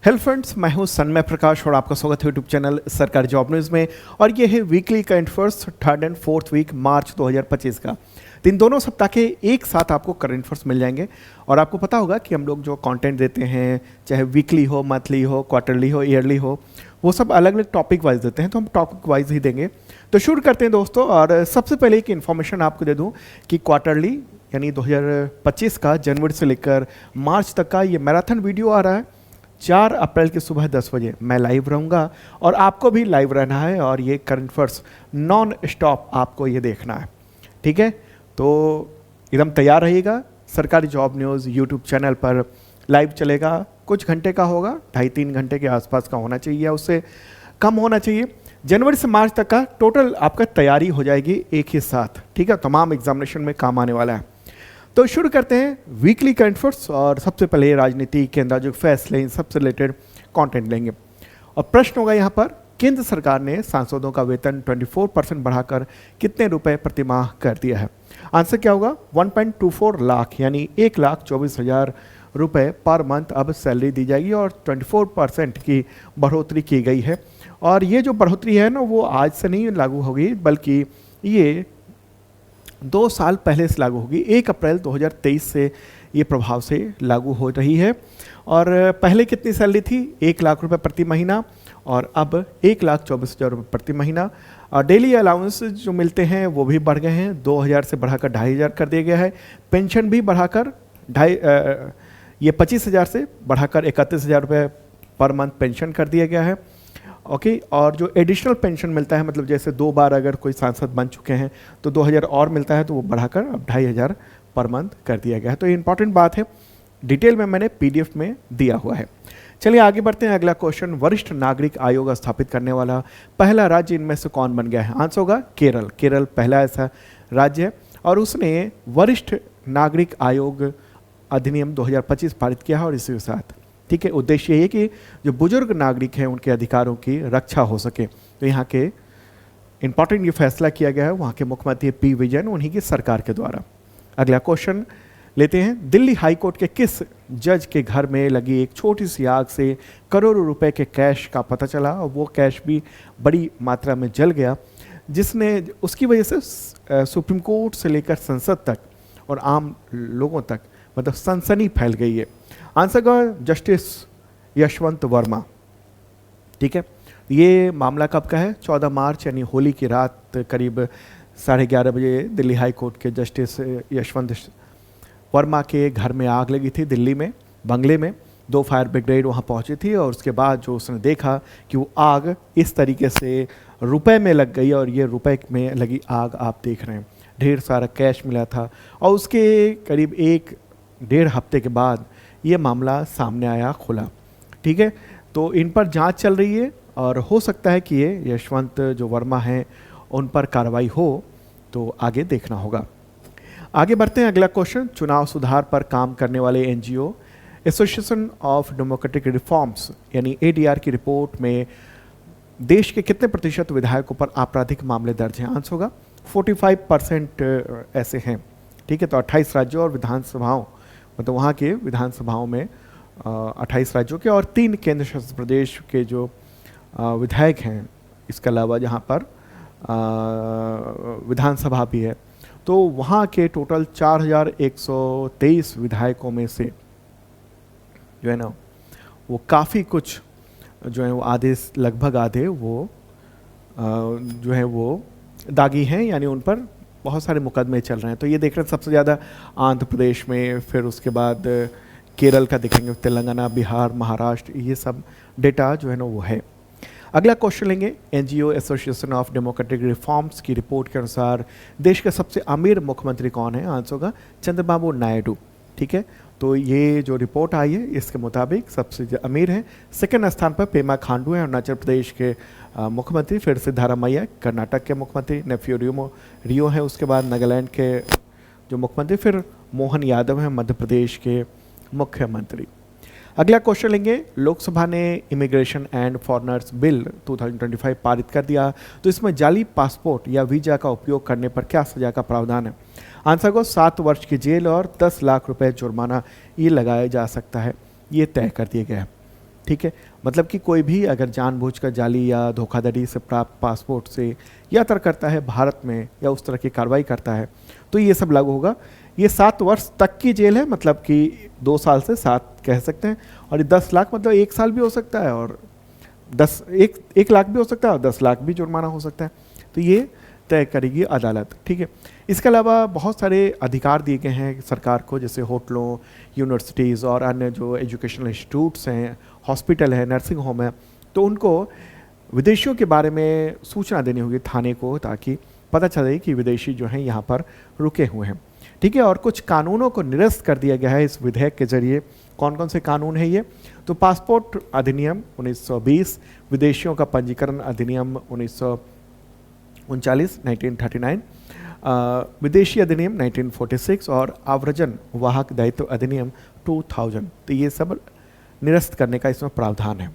Hello friends, मैं हूं सन्मय प्रकाश और आपका स्वागत है यूट्यूब चैनल सरकारी जॉब न्यूज़ में। और ये है weekly current affairs 3rd and 4th week March 2025 का। तो इन दोनों सप्ताह के एक साथ आपको करंट अफेयर्स मिल जाएंगे। और आपको पता होगा कि हम लोग जो कंटेंट देते हैं, चाहे वीकली हो, मंथली हो, क्वार्टरली हो, ईयरली हो, वो सब अलग अलग टॉपिक वाइज देते हैं, तो हम टॉपिक वाइज ही देंगे। तो शुरू करते हैं दोस्तों। और सबसे पहले एक इन्फॉर्मेशन आपको दे दूँ कि क्वार्टरली यानी 2025 का जनवरी से लेकर मार्च तक का ये मैराथन वीडियो आ रहा है। 4 अप्रैल की सुबह 10 बजे मैं लाइव रहूँगा और आपको भी लाइव रहना है। और ये करंट अफेयर्स नॉन स्टॉप आपको ये देखना है, ठीक है? तो एकदम तैयार रहिएगा। सरकारी जॉब न्यूज़ यूट्यूब चैनल पर लाइव चलेगा। कुछ घंटे का होगा, 2.5-3 घंटे के आसपास का होना चाहिए या उससे कम होना चाहिए। जनवरी से मार्च तक का टोटल आपका तैयारी हो जाएगी एक ही साथ, ठीक है? तमाम एग्जामिनेशन में काम आने वाला है। तो शुरू करते हैं वीकली करंट अफेयर्स। और सबसे पहले राजनीति के अंदाजों फैसले, इन सबसे रिलेटेड कंटेंट लेंगे। और प्रश्न होगा यहाँ पर, केंद्र सरकार ने सांसदों का वेतन 24% बढ़ाकर कितने रुपए प्रतिमाह कर दिया है? आंसर क्या होगा? 1.24 लाख यानी 1,24,000 रुपये पर मंथ अब सैलरी दी जाएगी और 24% की बढ़ोतरी की गई है। और ये जो बढ़ोतरी है ना, वो आज से नहीं लागू होगी, बल्कि ये 2 साल पहले से लागू होगी। 1 अप्रैल 2023 से ये प्रभाव से लागू हो रही है। और पहले कितनी सैलरी थी? 1 लाख रुपए प्रति महीना, और अब 1,24,000 रुपये प्रति महीना। और डेली अलाउंस जो मिलते हैं वो भी बढ़ गए हैं, 2,000 से बढ़ाकर 2,500 कर दिया गया है। पेंशन भी बढ़ाकर ये 25,000 से बढ़ाकर 31,000 रुपये पर मंथ पेंशन कर दिया गया है। ओके। और जो एडिशनल पेंशन मिलता है, मतलब जैसे 2 बार अगर कोई सांसद बन चुके हैं तो 2,000 और मिलता है, तो वो बढ़ाकर अब 2,500 पर मंथ कर दिया गया है। तो ये इंपॉर्टेंट बात है, डिटेल में मैंने PDF में दिया हुआ है। चलिए आगे बढ़ते हैं। अगला क्वेश्चन, वरिष्ठ नागरिक आयोग स्थापित करने वाला पहला राज्य इनमें से कौन बन गया है? आंसर होगा केरल। केरल पहला ऐसा राज्य है और उसने वरिष्ठ नागरिक आयोग अधिनियम 2025 पारित किया है। और इसी के साथ, ठीक है, उद्देश्य ये है कि जो बुजुर्ग नागरिक हैं उनके अधिकारों की रक्षा हो सके। तो यहाँ के इंपॉर्टेंट ये फैसला किया गया है वहाँ के मुख्यमंत्री P. विजयन, उन्हीं की सरकार के द्वारा। अगला क्वेश्चन लेते हैं। दिल्ली हाई कोर्ट के किस जज के घर में लगी एक छोटी सी आग से करोड़ों रुपए के कैश का पता चला, और वो कैश भी बड़ी मात्रा में जल गया, जिसने उसकी वजह से सुप्रीम कोर्ट से लेकर संसद तक और आम लोगों तक मतलब सनसनी फैल गई है? आंसर का जस्टिस यशवंत वर्मा, ठीक है। ये मामला कब का है? 14 मार्च यानी होली की रात करीब 11:30 बजे दिल्ली हाई कोर्ट के जस्टिस यशवंत वर्मा के घर में आग लगी थी दिल्ली में, बंगले में। 2 फायर ब्रिगेड वहाँ पहुँची थी और उसके बाद जो उसने देखा कि वो आग इस तरीके से रुपए में लग गई, और ये रुपए में लगी आग आप देख रहे हैं। ढेर सारा कैश मिला था और उसके करीब 1-1.5 हफ्ते के बाद ये मामला सामने आया, खुला, ठीक है। तो इन पर जांच चल रही है और हो सकता है कि ये यशवंत जो वर्मा हैं उन पर कार्रवाई हो, तो आगे देखना होगा। आगे बढ़ते हैं। अगला क्वेश्चन, चुनाव सुधार पर काम करने वाले NGO association of democratic reforms यानी ADR की रिपोर्ट में देश के कितने प्रतिशत विधायकों पर आपराधिक मामले दर्ज हैं? आंसर होगा 45% ऐसे हैं, ठीक है। तो 28 राज्यों और विधानसभाओं, मतलब वहाँ के विधानसभाओं में 28 राज्यों के और 3 केंद्र शासित प्रदेश के जो विधायक हैं, इसके अलावा जहाँ पर विधानसभा भी है, तो वहाँ के टोटल 4,123 विधायकों में से जो है ना, वो काफ़ी कुछ जो है वो आधे, लगभग आधे वो जो है वो दागी हैं, यानी उन पर बहुत सारे मुकदमे चल रहे हैं। तो ये देख रहे हैं सबसे ज़्यादा आंध्र प्रदेश में, फिर उसके बाद केरल का देखेंगे, तेलंगाना, बिहार, महाराष्ट्र, ये सब डेटा जो है ना वो है। अगला क्वेश्चन लेंगे। NGO association of democratic reforms की रिपोर्ट के अनुसार देश के सबसे अमीर मुख्यमंत्री कौन है? आंसर होगा चंद्रबाबू नायडू, ठीक है। तो ये जो रिपोर्ट आई है इसके मुताबिक सबसे अमीर हैं। सेकंड स्थान पर पेमा खांडू हैं अरुणाचल प्रदेश के मुख्यमंत्री, फिर सिद्धारमैया कर्नाटक के मुख्यमंत्री, नेफ्यू रियो हैं उसके बाद नागालैंड के जो मुख्यमंत्री, फिर मोहन यादव हैं मध्य प्रदेश के मुख्यमंत्री। अगला क्वेश्चन लेंगे। लोकसभा ने इमिग्रेशन एंड फॉरेनर्स बिल 2025 पारित कर दिया, तो इसमें जाली पासपोर्ट या वीजा का उपयोग करने पर क्या सजा का प्रावधान है? आंसर को 7 वर्ष की जेल और 10 लाख रुपए जुर्माना ये लगाया जा सकता है, ये तय कर दिया गया है। ठीक है, मतलब कि कोई भी अगर जानबूझकर जाली या धोखाधड़ी से प्राप्त पासपोर्ट से यात्रा करता है भारत में या उस तरह की कार्रवाई करता है तो ये सब लागू होगा। ये 7 वर्ष तक की जेल है, मतलब कि 2 साल से 7 कह सकते हैं, और 10 लाख मतलब 1 साल भी हो सकता है, और 1 लाख भी हो सकता है, और 10 लाख भी जुर्माना हो सकता है। तो ये तय करेगी अदालत, ठीक है। इसके अलावा बहुत सारे अधिकार दिए गए हैं सरकार को, जैसे होटलों, यूनिवर्सिटीज़ और अन्य जो एजुकेशनल इंस्टीट्यूट्स हैं, हॉस्पिटल है, नर्सिंग होम है, तो उनको विदेशियों के बारे में सूचना देनी होगी थाने को, ताकि पता चले कि विदेशी जो हैं यहाँ पर रुके हुए हैं, ठीक है। और कुछ कानूनों को निरस्त कर दिया गया है इस विधेयक के जरिए। कौन कौन से कानून है ये? तो पासपोर्ट अधिनियम 1920, विदेशियों का पंजीकरण अधिनियम 1939, विदेशी अधिनियम 1946 और आव्रजन वाहक दायित्व अधिनियम 2000। तो ये सब निरस्त करने का इसमें प्रावधान है।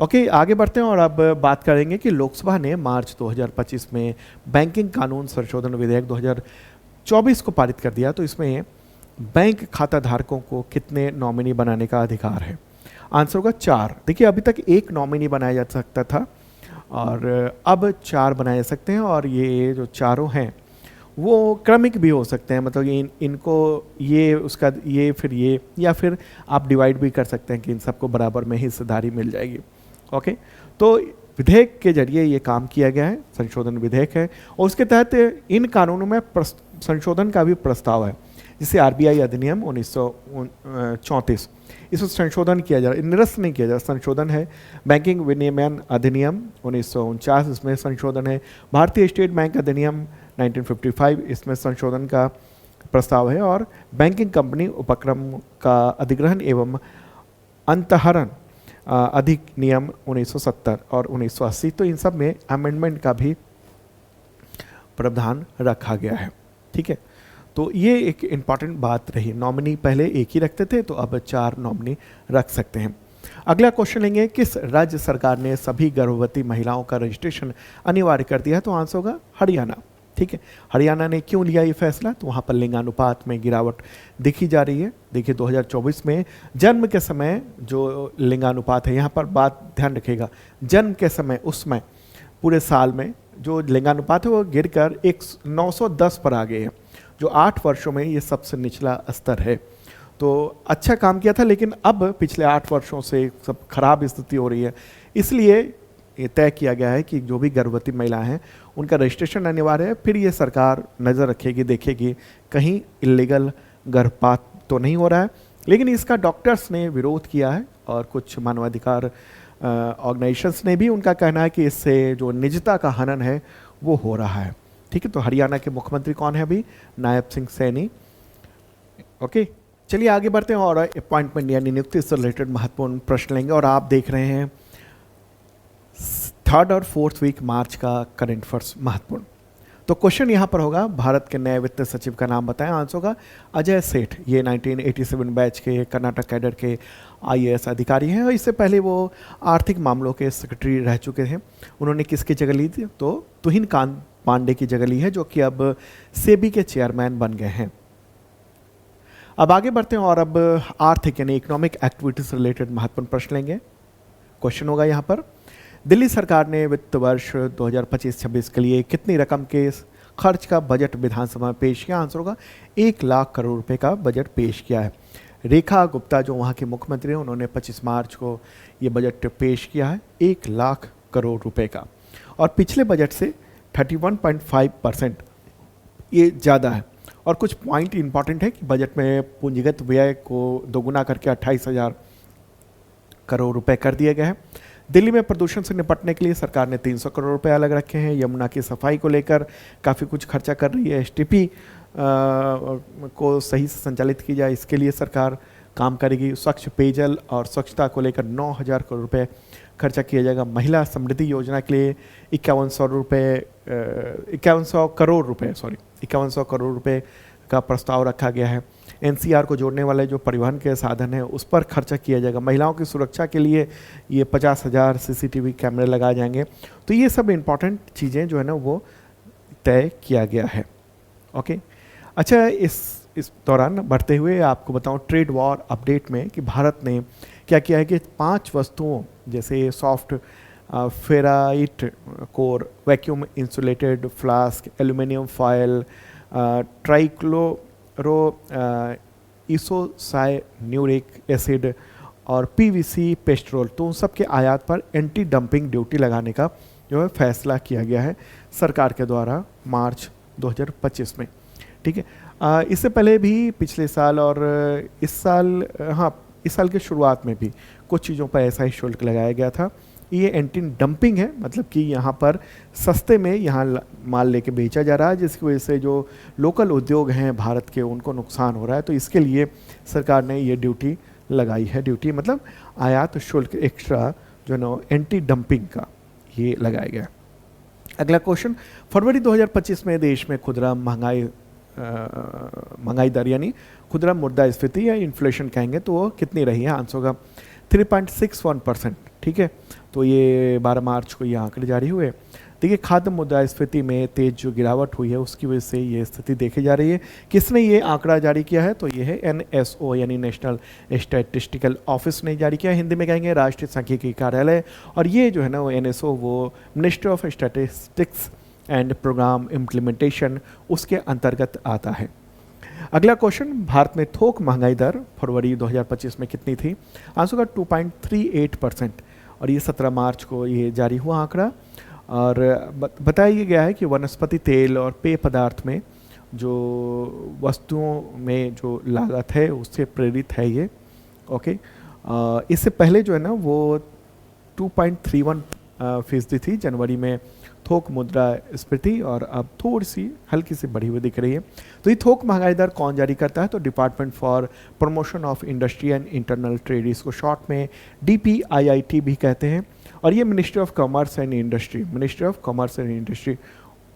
ओके, आगे बढ़ते हैं और अब बात करेंगे कि लोकसभा ने मार्च 2025 में बैंकिंग कानून संशोधन विधेयक 2024 को पारित कर दिया। तो इसमें बैंक खाता धारकों को कितने नॉमिनी बनाने का अधिकार है? आंसर होगा 4। देखिए, अभी तक 1 नॉमिनी बनाया जा सकता था और अब 4 बनाए जा सकते हैं, और ये जो चारों हैं वो क्रमिक भी हो सकते हैं, मतलब इनको ये उसका ये फिर ये, या फिर आप डिवाइड भी कर सकते हैं कि इन सबको बराबर में हिस्सेदारी मिल जाएगी। ओके, तो विधेयक के जरिए ये काम किया गया है, संशोधन विधेयक है, और उसके तहत इन कानूनों में संशोधन का भी प्रस्ताव है, जिसे आरबीआई अधिनियम 1934, इसमें संशोधन किया जा रहा है, निरस्त नहीं किया जा रहा, संशोधन है। बैंकिंग विनियमन अधिनियम 1949, इसमें संशोधन है। भारतीय स्टेट बैंक अधिनियम 1955, इसमें संशोधन का प्रस्ताव है। और बैंकिंग कंपनी उपक्रम का अधिग्रहण एवं अंतःहरण अधिनियम 1970 और 1980, तो इन सब में अमेंडमेंट का भी प्रावधान रखा गया है, ठीक है। तो ये एक इम्पॉर्टेंट बात रही। नॉमिनी पहले 1 ही रखते थे, तो अब 4 नॉमिनी रख सकते हैं। अगला क्वेश्चन लेंगे, किस राज्य सरकार ने सभी गर्भवती महिलाओं का रजिस्ट्रेशन अनिवार्य कर दिया है? तो आंसर होगा हरियाणा, ठीक है। हरियाणा ने क्यों लिया ये फैसला? तो वहाँ पर लिंगानुपात में गिरावट देखी जा रही है। देखिए 2024 में जन्म के समय जो लिंगानुपात है, यहाँ पर बात ध्यान रखिएगा, जन्म के समय उसमें पूरे साल में जो लिंगानुपात है वो गिरकर 910 पर आ गए हैं, जो 8 वर्षों में ये सबसे निचला स्तर है। तो अच्छा काम किया था, लेकिन अब पिछले 8 वर्षों से सब खराब स्थिति हो रही है, इसलिए ये तय किया गया है कि जो भी गर्भवती महिलाएं हैं उनका रजिस्ट्रेशन अनिवार्य है। फिर ये सरकार नज़र रखेगी, देखेगी कहीं इलीगल गर्भपात तो नहीं हो रहा है। लेकिन इसका डॉक्टर्स ने विरोध किया है और कुछ मानवाधिकार ऑर्गेनाइजेशंस ने भी, उनका कहना है कि इससे जो निजता का हनन है वो हो रहा है, ठीक है। तो हरियाणा के मुख्यमंत्री कौन है अभी? नायब सिंह सैनी। ओके, चलिए आगे बढ़ते हैं और अपॉइंटमेंट यानी नियुक्ति से रिलेटेड महत्वपूर्ण प्रश्न लेंगे। और आप देख रहे हैं 3rd और 4th वीक मार्च का करंट अफेयर्स महत्वपूर्ण। तो क्वेश्चन यहाँ पर होगा, भारत के नए वित्त सचिव का नाम बताएं। आंसर होगा अजय सेठ। ये 1987 बैच के कर्नाटक कैडर के IAS अधिकारी हैं, और इससे पहले वो आर्थिक मामलों के सेक्रेटरी रह चुके हैं। उन्होंने किसकी जगह ली थी? तो तुहिन कांत पांडे की जगह ली है, जो कि अब सेबी के चेयरमैन बन गए हैं। अब आगे बढ़ते हैं और अब आर्थिक यानी इकोनॉमिक एक्टिविटी से रिलेटेड महत्वपूर्ण प्रश्न लेंगे। क्वेश्चन होगा यहाँ पर, दिल्ली सरकार ने वित्त वर्ष 2025-26 के लिए कितनी रकम के खर्च का बजट विधानसभा में पेश किया? आंसर होगा 1 लाख करोड़ रुपए का बजट पेश किया है। रेखा गुप्ता जो वहाँ के मुख्यमंत्री हैं, उन्होंने 25 मार्च को ये बजट पेश किया है 1 लाख करोड़ रुपए का, और पिछले बजट से 31.5% ये ज़्यादा है। और कुछ पॉइंट इंपॉर्टेंट है कि बजट में पूंजीगत व्यय को दोगुना करके 28,000 करोड़ रुपए कर दिए गए हैं। दिल्ली में प्रदूषण से निपटने के लिए सरकार ने 300 करोड़ रुपए अलग रखे हैं। यमुना की सफाई को लेकर काफ़ी कुछ खर्चा कर रही है। STP को सही से संचालित की जाए, इसके लिए सरकार काम करेगी। स्वच्छ पेयजल और स्वच्छता को लेकर 9,000 करोड़ रुपए खर्चा किया जाएगा। महिला समृद्धि योजना के लिए 5100 करोड़ रुपए का प्रस्ताव रखा गया है। NCR को जोड़ने वाले जो परिवहन के साधन हैं उस पर खर्चा किया जाएगा। महिलाओं की सुरक्षा के लिए ये 50,000 CCTV कैमरे लगाए जाएंगे। तो ये सब इम्पॉर्टेंट चीज़ें जो है ना वो तय किया गया है। ओके, अच्छा, इस इस दौरान बढ़ते हुए आपको बताऊं ट्रेड वॉर अपडेट में कि भारत ने क्या किया है कि 5 वस्तुओं जैसे soft ferrite core, vacuum insulated flask, aluminium foil, trichloro isocyanuric acid और पीवीसी पेस्ट्रोल, तो उन सब के आयात पर एंटी डंपिंग ड्यूटी लगाने का जो है फैसला किया गया है सरकार के द्वारा मार्च 2025 में। ठीक है, इससे पहले भी पिछले साल और इस साल, हाँ इस साल के शुरुआत में भी कुछ चीज़ों पर ऐसा ही शुल्क लगाया गया था। ये एंटी डंपिंग है, मतलब कि यहाँ पर सस्ते में यहाँ माल लेके बेचा जा रहा है, जिसकी वजह से जो लोकल उद्योग हैं भारत के उनको नुकसान हो रहा है। तो इसके लिए सरकार ने ये ड्यूटी लगाई है। ड्यूटी मतलब आयात शुल्क एक्स्ट्रा जो ना एंटी डंपिंग का ये लगाया गया। अगला क्वेश्चन, फरवरी 2025 में देश में खुदरा महंगाई दर यानी खुदरा मुद्रास्फीति या इन्फ्लेशन कहेंगे तो वो कितनी रही है? आंसर होगा 3.61%। ठीक है, तो ये 12 मार्च को ये आंकड़े जारी हुए। देखिए, खाद्य मुद्रास्फीति में तेज जो गिरावट हुई है उसकी वजह से ये स्थिति देखी जा रही है। किसने ये आंकड़ा जारी किया है? तो ये है NSO यानी नेशनल स्टैटिस्टिकल ऑफिस ने जारी किया, हिंदी में कहेंगे राष्ट्रीय सांख्यिकी कार्यालय। और ये जो है ना वो NSO वो ministry of statistics and programme implementation उसके अंतर्गत आता है। अगला क्वेश्चन, भारत में थोक महंगाई दर फरवरी 2025 में कितनी थी? आंसर का 2.38% और ये 17 मार्च को ये जारी हुआ आंकड़ा। और बताया गया है कि वनस्पति तेल और पेय पदार्थ में जो वस्तुओं में जो लागत है उससे प्रेरित है ये। ओके, इससे पहले जो है ना वो 2.31% थी जनवरी में थोक मुद्रास्फीति, और अब थोड़ी सी हल्की सी बढ़ी हुई दिख रही है। तो ये थोक महंगाई दर कौन जारी करता है? तो department for promotion of industry and internal trade, इसको शॉर्ट में DPIIT भी कहते हैं। और ये ministry of commerce and industry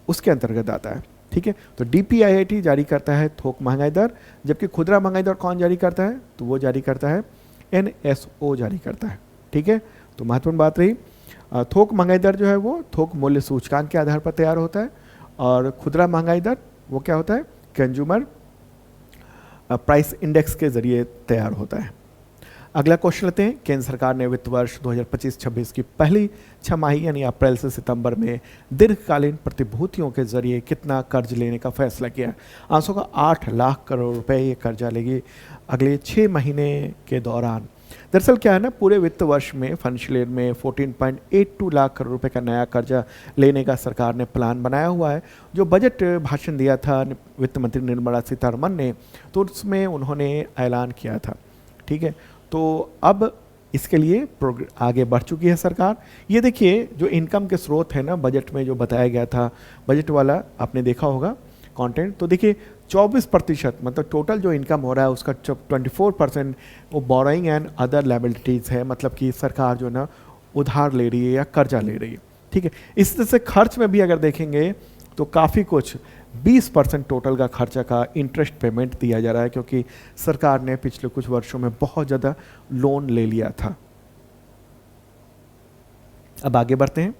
उसके अंतर्गत आता है। ठीक है, तो DPIIT जारी करता है थोक महंगाई दर, जबकि खुदरा महंगाई दर कौन जारी करता है? तो वो जारी करता है NSO जारी करता है। ठीक है, तो महत्वपूर्ण बात रही, थोक महंगाई दर जो है वो थोक मूल्य सूचकांक के आधार पर तैयार होता है, और खुदरा महंगाई दर वो क्या होता है? कंज्यूमर प्राइस इंडेक्स के जरिए तैयार होता है। अगला क्वेश्चन लेते हैं, केंद्र सरकार ने वित्त वर्ष 2025-26 की पहली छमाही यानी अप्रैल से सितंबर में दीर्घकालीन प्रतिभूतियों के जरिए कितना कर्ज लेने का फैसला किया? आंसर का 8 लाख करोड़ रुपए ये कर्जा लेगी अगले 6 महीने के दौरान। दरअसल क्या है ना, पूरे वित्त वर्ष में फाइनेंशियल ईयर में 14.82 लाख करोड़ रुपए का नया कर्जा लेने का सरकार ने प्लान बनाया हुआ है। जो बजट भाषण दिया था वित्त मंत्री निर्मला सीतारमण ने, तो उसमें उन्होंने ऐलान किया था। ठीक है, तो अब इसके लिए आगे बढ़ चुकी है सरकार। ये देखिए जो इनकम के स्रोत है ना बजट में जो बताया गया था, बजट वाला आपने देखा होगा कंटेंट, तो देखिए 24% मतलब टोटल जो इनकम हो रहा है उसका 24% वो बोरोइंग एंड अदर लायबिलिटीज़ है, मतलब कि सरकार जो है ना उधार ले रही है या कर्जा ले रही है। ठीक है, इस तरह से खर्च में भी अगर देखेंगे तो काफ़ी कुछ 20% टोटल का खर्चा का इंटरेस्ट पेमेंट दिया जा रहा है, क्योंकि सरकार ने पिछले कुछ वर्षों में बहुत ज़्यादा लोन ले लिया था। अब आगे बढ़ते हैं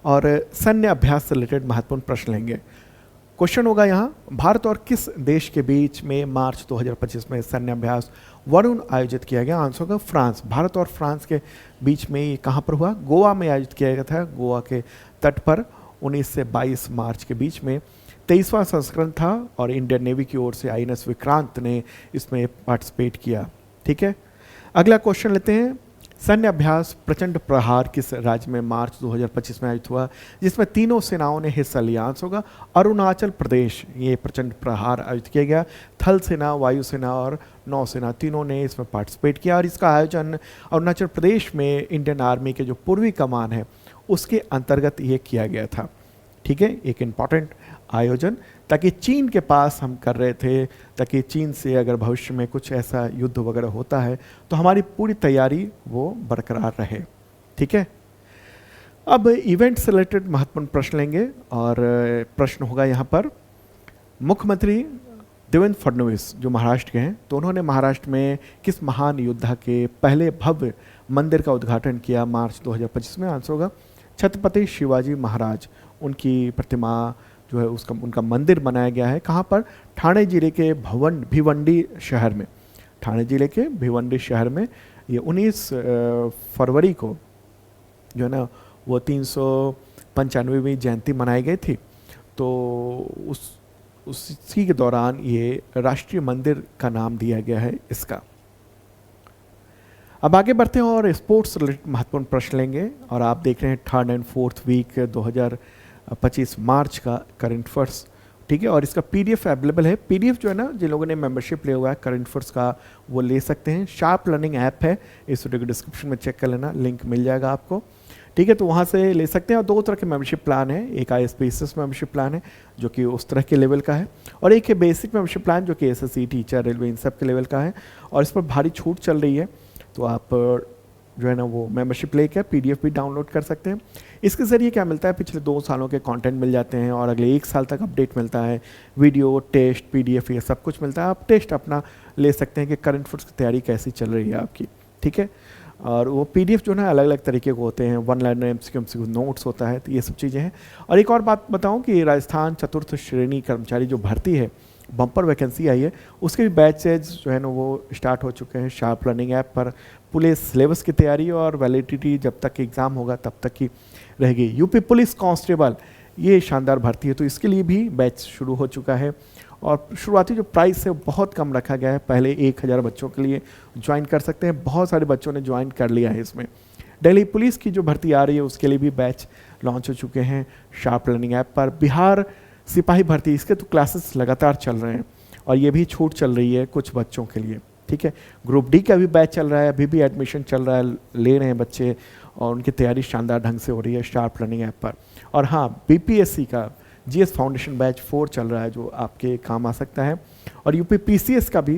और सैन्य अभ्यास से रिलेटेड महत्वपूर्ण प्रश्न लेंगे। क्वेश्चन होगा यहाँ, भारत और किस देश के बीच में मार्च 2025 में सैन्य अभ्यास वरुण आयोजित किया गया? आंसर होगा फ्रांस। भारत और फ्रांस के बीच में ये कहाँ पर हुआ? गोवा में आयोजित किया गया था, गोवा के तट पर 19 से 22 मार्च के बीच में। 23वां संस्करण था और इंडियन नेवी की ओर से INS विक्रांत ने इसमें पार्टिसिपेट किया। ठीक है, अगला क्वेश्चन लेते हैं, सैन्य अभ्यास प्रचंड प्रहार किस राज्य में मार्च 2025 में आयोजित हुआ जिसमें तीनों सेनाओं ने हिस्सा लिया? आंसर होगा अरुणाचल प्रदेश। ये प्रचंड प्रहार आयोजित किया गया, थल सेना, वायुसेना और नौसेना तीनों ने इसमें पार्टिसिपेट किया, और इसका आयोजन अरुणाचल प्रदेश में इंडियन आर्मी के जो पूर्वी कमान है उसके अंतर्गत ये किया गया था। ठीक है, एक इम्पॉर्टेंट आयोजन, ताकि चीन के पास हम कर रहे थे, ताकि चीन से अगर भविष्य में कुछ ऐसा युद्ध वगैरह होता है तो हमारी पूरी तैयारी वो बरकरार रहे। ठीक है, अब इवेंट से रिलेटेड महत्वपूर्ण प्रश्न लेंगे, और प्रश्न होगा यहाँ पर, मुख्यमंत्री देवेंद्र फडणवीस जो महाराष्ट्र के हैं, तो उन्होंने महाराष्ट्र में किस महान योद्धा के पहले भव्य मंदिर का उद्घाटन किया मार्च 2025 में? आंसर होगा छत्रपति शिवाजी महाराज। उनकी प्रतिमा जो है उसका उनका मंदिर बनाया गया है। कहाँ पर? ठाणे जिले के भिवंडी शहर में। ठाणे जिले के भिवंडी शहर में ये 19 फरवरी को जो है ना वो 395वीं जयंती मनाई गई थी। तो उसी के दौरान ये राष्ट्रीय मंदिर का नाम दिया गया है इसका। अब आगे बढ़ते हैं और स्पोर्ट्स रिलेटेड महत्वपूर्ण प्रश्न लेंगे। और आप देख रहे हैं 3rd and 4th वीक 2025 मार्च का करंट अफेयर्स, ठीक है। और इसका पीडीएफ अवेलेबल है। पीडीएफ जो है ना, जिन लोगों ने मेंबरशिप लिया हुआ है करंट अफेयर्स का, वो ले सकते हैं। शार्प लर्निंग ऐप है, इस वीडियो के डिस्क्रिप्शन में चेक कर लेना, लिंक मिल जाएगा आपको, ठीक है। तो वहाँ से ले सकते हैं। और 2 तरह के मेंबरशिप प्लान है, एक ISPSS मेंबरशिप प्लान है जो कि उस तरह के लेवल का है, और एक है बेसिक मेंबरशिप प्लान जो कि SSC, टीचर, रेलवे, इन सब के लेवल का है। और इस पर भारी छूट चल रही है, तो आप जो है ना वो मेंबरशिप लेकर पीडीएफ भी डाउनलोड कर सकते हैं। इसके ज़रिए क्या मिलता है, पिछले 2 सालों के कंटेंट मिल जाते हैं और अगले 1 साल तक अपडेट मिलता है, वीडियो, टेस्ट, पीडीएफ, ये सब कुछ मिलता है। आप टेस्ट अपना ले सकते हैं कि करंट अफेयर्स की तैयारी कैसी चल रही है आपकी, ठीक है। और वो पीडीएफ जो है ना अलग अलग तरीके के होते हैं, 1 लाइनर, MCQ नोट्स होता है, तो ये सब चीज़ें हैं। और एक और बात बताऊं कि राजस्थान चतुर्थ श्रेणी कर्मचारी जो भर्ती है, बम्पर वैकेंसी आई है, उसके भी बैचेज जो है ना वो स्टार्ट हो चुके हैं शार्प लर्निंग ऐप पर। पूरे सिलेबस की तैयारी और वैलिडिटी जब तक एग्ज़ाम होगा तब तक की रहेगी। यूपी पुलिस कांस्टेबल, ये शानदार भर्ती है, तो इसके लिए भी बैच शुरू हो चुका है। और शुरुआती जो प्राइस है बहुत कम रखा गया है, पहले 1000 बच्चों के लिए ज्वाइन कर सकते हैं। बहुत सारे बच्चों ने ज्वाइन कर लिया है इसमें। दिल्ली पुलिस की जो भर्ती आ रही है उसके लिए भी बैच लॉन्च हो चुके हैं शार्प लर्निंग ऐप पर। बिहार सिपाही भर्ती, इसके तो क्लासेस लगातार चल रहे हैं और ये भी छूट चल रही है कुछ बच्चों के लिए, ठीक है। ग्रुप डी का भी बैच चल रहा है, अभी भी एडमिशन चल रहा है, ले रहे हैं बच्चे और उनकी तैयारी शानदार ढंग से हो रही है शार्प लर्निंग ऐप पर। और हाँ, BPSC का GS फाउंडेशन बैच 4 चल रहा है जो आपके काम आ सकता है। और यूपी PCS का भी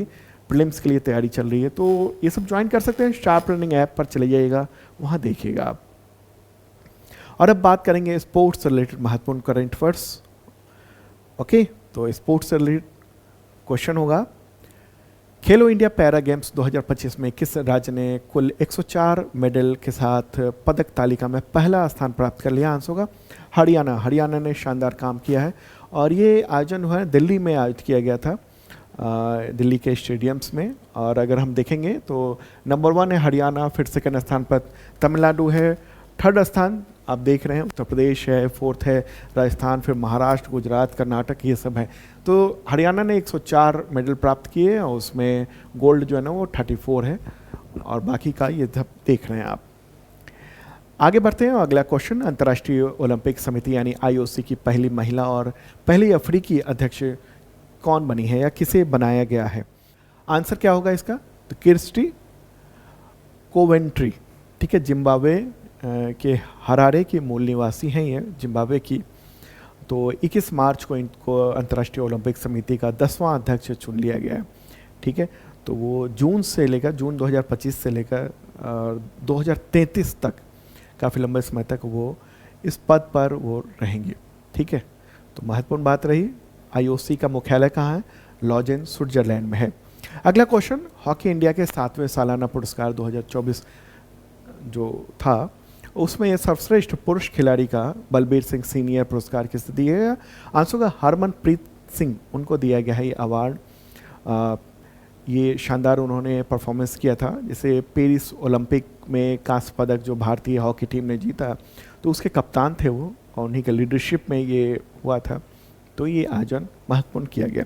प्रीलिम्स के लिए तैयारी चल रही है, तो ये सब ज्वाइन कर सकते हैं। शार्प लर्निंग ऐप पर चले जाइएगा, वहाँ देखिएगा आप। और अब बात करेंगे स्पोर्ट्स से रिलेटेड महत्वपूर्ण करंट अफेयर्स, ओके। तो स्पोर्ट्स से रिलेटेड क्वेश्चन होगा, खेलो इंडिया पैरा गेम्स 2025 में किस राज्य ने कुल 104 मेडल के साथ पदक तालिका में पहला स्थान प्राप्त कर लिया? आंसर होगा हरियाणा। हरियाणा ने शानदार काम किया है और ये आयोजन हुआ है दिल्ली में, आयोजित किया गया था दिल्ली के स्टेडियम्स में। और अगर हम देखेंगे तो नंबर 1 है हरियाणा, फिर सेकंड स्थान पर तमिलनाडु है, 3rd स्थान आप देख रहे हैं उत्तर प्रदेश है, 4th है राजस्थान, फिर महाराष्ट्र, गुजरात, कर्नाटक, ये सब है। तो हरियाणा ने 104 मेडल प्राप्त किए और उसमें गोल्ड जो है ना वो 34 है और बाकी का ये सब देख रहे हैं आप। आगे बढ़ते हैं, अगला क्वेश्चन, अंतर्राष्ट्रीय ओलंपिक समिति यानी IOC की पहली महिला और पहली अफ्रीकी अध्यक्ष कौन बनी है या किसे बनाया गया है? आंसर क्या होगा इसका? तो किर्स्टी कोवेंट्री, ठीक है। जिम्बाब्वे के हरारे के मूल निवासी हैं ये, जिम्बाब्वे की। तो 21 मार्च को इनको अंतर्राष्ट्रीय ओलंपिक समिति का 10वां अध्यक्ष चुन लिया गया है, ठीक है। तो वो जून 2025 से लेकर 2033 तक, काफ़ी लंबे समय तक वो इस पद पर वो रहेंगे, ठीक है। तो महत्वपूर्ण बात रही, IOC का मुख्यालय कहाँ है? लॉजेन, स्विट्जरलैंड में है। अगला क्वेश्चन, हॉकी इंडिया के 7वें सालाना पुरस्कार 2024 जो था उसमें ये सर्वश्रेष्ठ पुरुष खिलाड़ी का बलबीर सिंह सीनियर पुरस्कार किसे दिया गया? आंसर होगा हरमनप्रीत सिंह, उनको दिया गया है ये अवार्ड। ये शानदार उन्होंने परफॉर्मेंस किया था, जैसे पेरिस ओलंपिक में कांस्य पदक जो भारतीय हॉकी टीम ने जीता, तो उसके कप्तान थे वो और उन्हीं के लीडरशिप में ये हुआ था, तो ये आयोजन महत्वपूर्ण किया गया।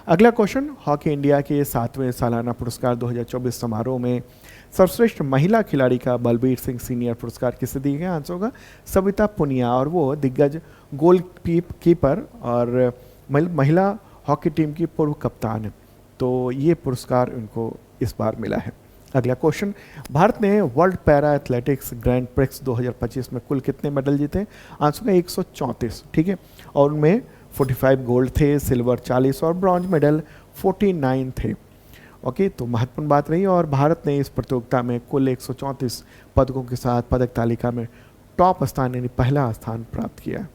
अगला क्वेश्चन, हॉकी इंडिया के 7वें सालाना पुरस्कार 2024 समारोह में सर्वश्रेष्ठ महिला खिलाड़ी का बलबीर सिंह सीनियर पुरस्कार किसे दिया गया? आंसर होगा सविता पुनिया, और वो दिग्गज गोल कीपर और महिला हॉकी टीम की पूर्व कप्तान है, तो ये पुरस्कार उनको इस बार मिला है। अगला क्वेश्चन, भारत ने world para athletics grand prix 2025 में कुल कितने मेडल जीते? आंसर है 134, ठीक है। और उनमें 45 गोल्ड थे, सिल्वर 40 और ब्रॉन्ज मेडल 49 थे, ओके। तो महत्वपूर्ण बात रही और भारत ने इस प्रतियोगिता में कुल 134 पदकों के साथ पदक तालिका में टॉप स्थान यानी पहला स्थान प्राप्त किया।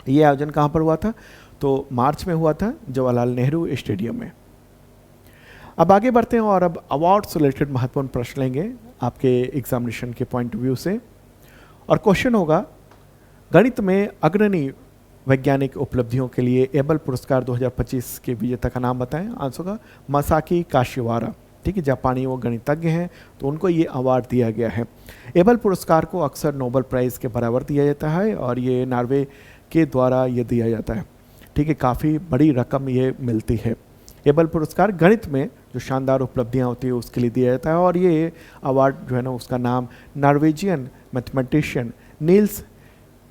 ये आयोजन कहाँ पर हुआ था? तो मार्च में हुआ था जवाहरलाल नेहरू स्टेडियम में। अब आगे बढ़ते हैं और अब अवार्ड से रिलेटेड महत्वपूर्ण प्रश्न लेंगे आपके एग्जामिनेशन के पॉइंट ऑफ व्यू से। और क्वेश्चन होगा, गणित में अग्रणी वैज्ञानिक उपलब्धियों के लिए एबल पुरस्कार 2025 के विजेता का नाम बताएं। आंसर होगा मासाकी काशिवारा। ठीक है, जापानी वो गणितज्ञ हैं, तो उनको ये अवार्ड दिया गया है। एबल पुरस्कार को अक्सर नोबेल प्राइज़ के बराबर दिया जाता है और ये नॉर्वे के द्वारा ये दिया जाता है। ठीक है, काफ़ी बड़ी रकम ये मिलती है। एबल पुरस्कार गणित में जो शानदार उपलब्धियां होती है उसके लिए दिया जाता है और ये अवार्ड जो है ना उसका नाम Norwegian mathematician Niels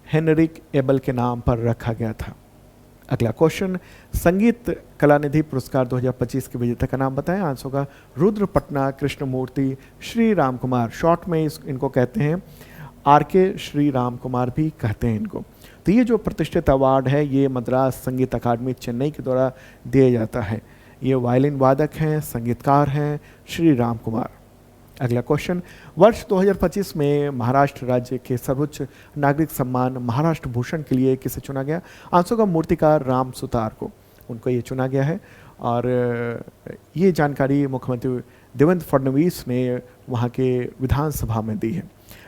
Henrik Abel के नाम पर रखा गया था। अगला क्वेश्चन, संगीत कलानिधि पुरस्कार 2025 के विजेता का नाम बताएं। आंसर होगा रुद्र पटना कृष्णमूर्ति श्री राम कुमार। शॉर्ट में इनको कहते हैं RK श्री राम कुमार भी कहते हैं इनको। तो ये जो प्रतिष्ठित अवार्ड है ये मद्रास संगीत अकादमी चेन्नई के द्वारा दिया जाता है। ये वायलिन वादक हैं, संगीतकार हैं श्री राम कुमार। अगला क्वेश्चन, वर्ष 2025 में महाराष्ट्र राज्य के सर्वोच्च नागरिक सम्मान महाराष्ट्र भूषण के लिए किसे चुना गया। आंसर का मूर्तिकार राम सुतार को, उनको ये चुना गया है। और ये जानकारी मुख्यमंत्री देवेंद्र फडणवीस ने वहाँ के विधानसभा में दी है।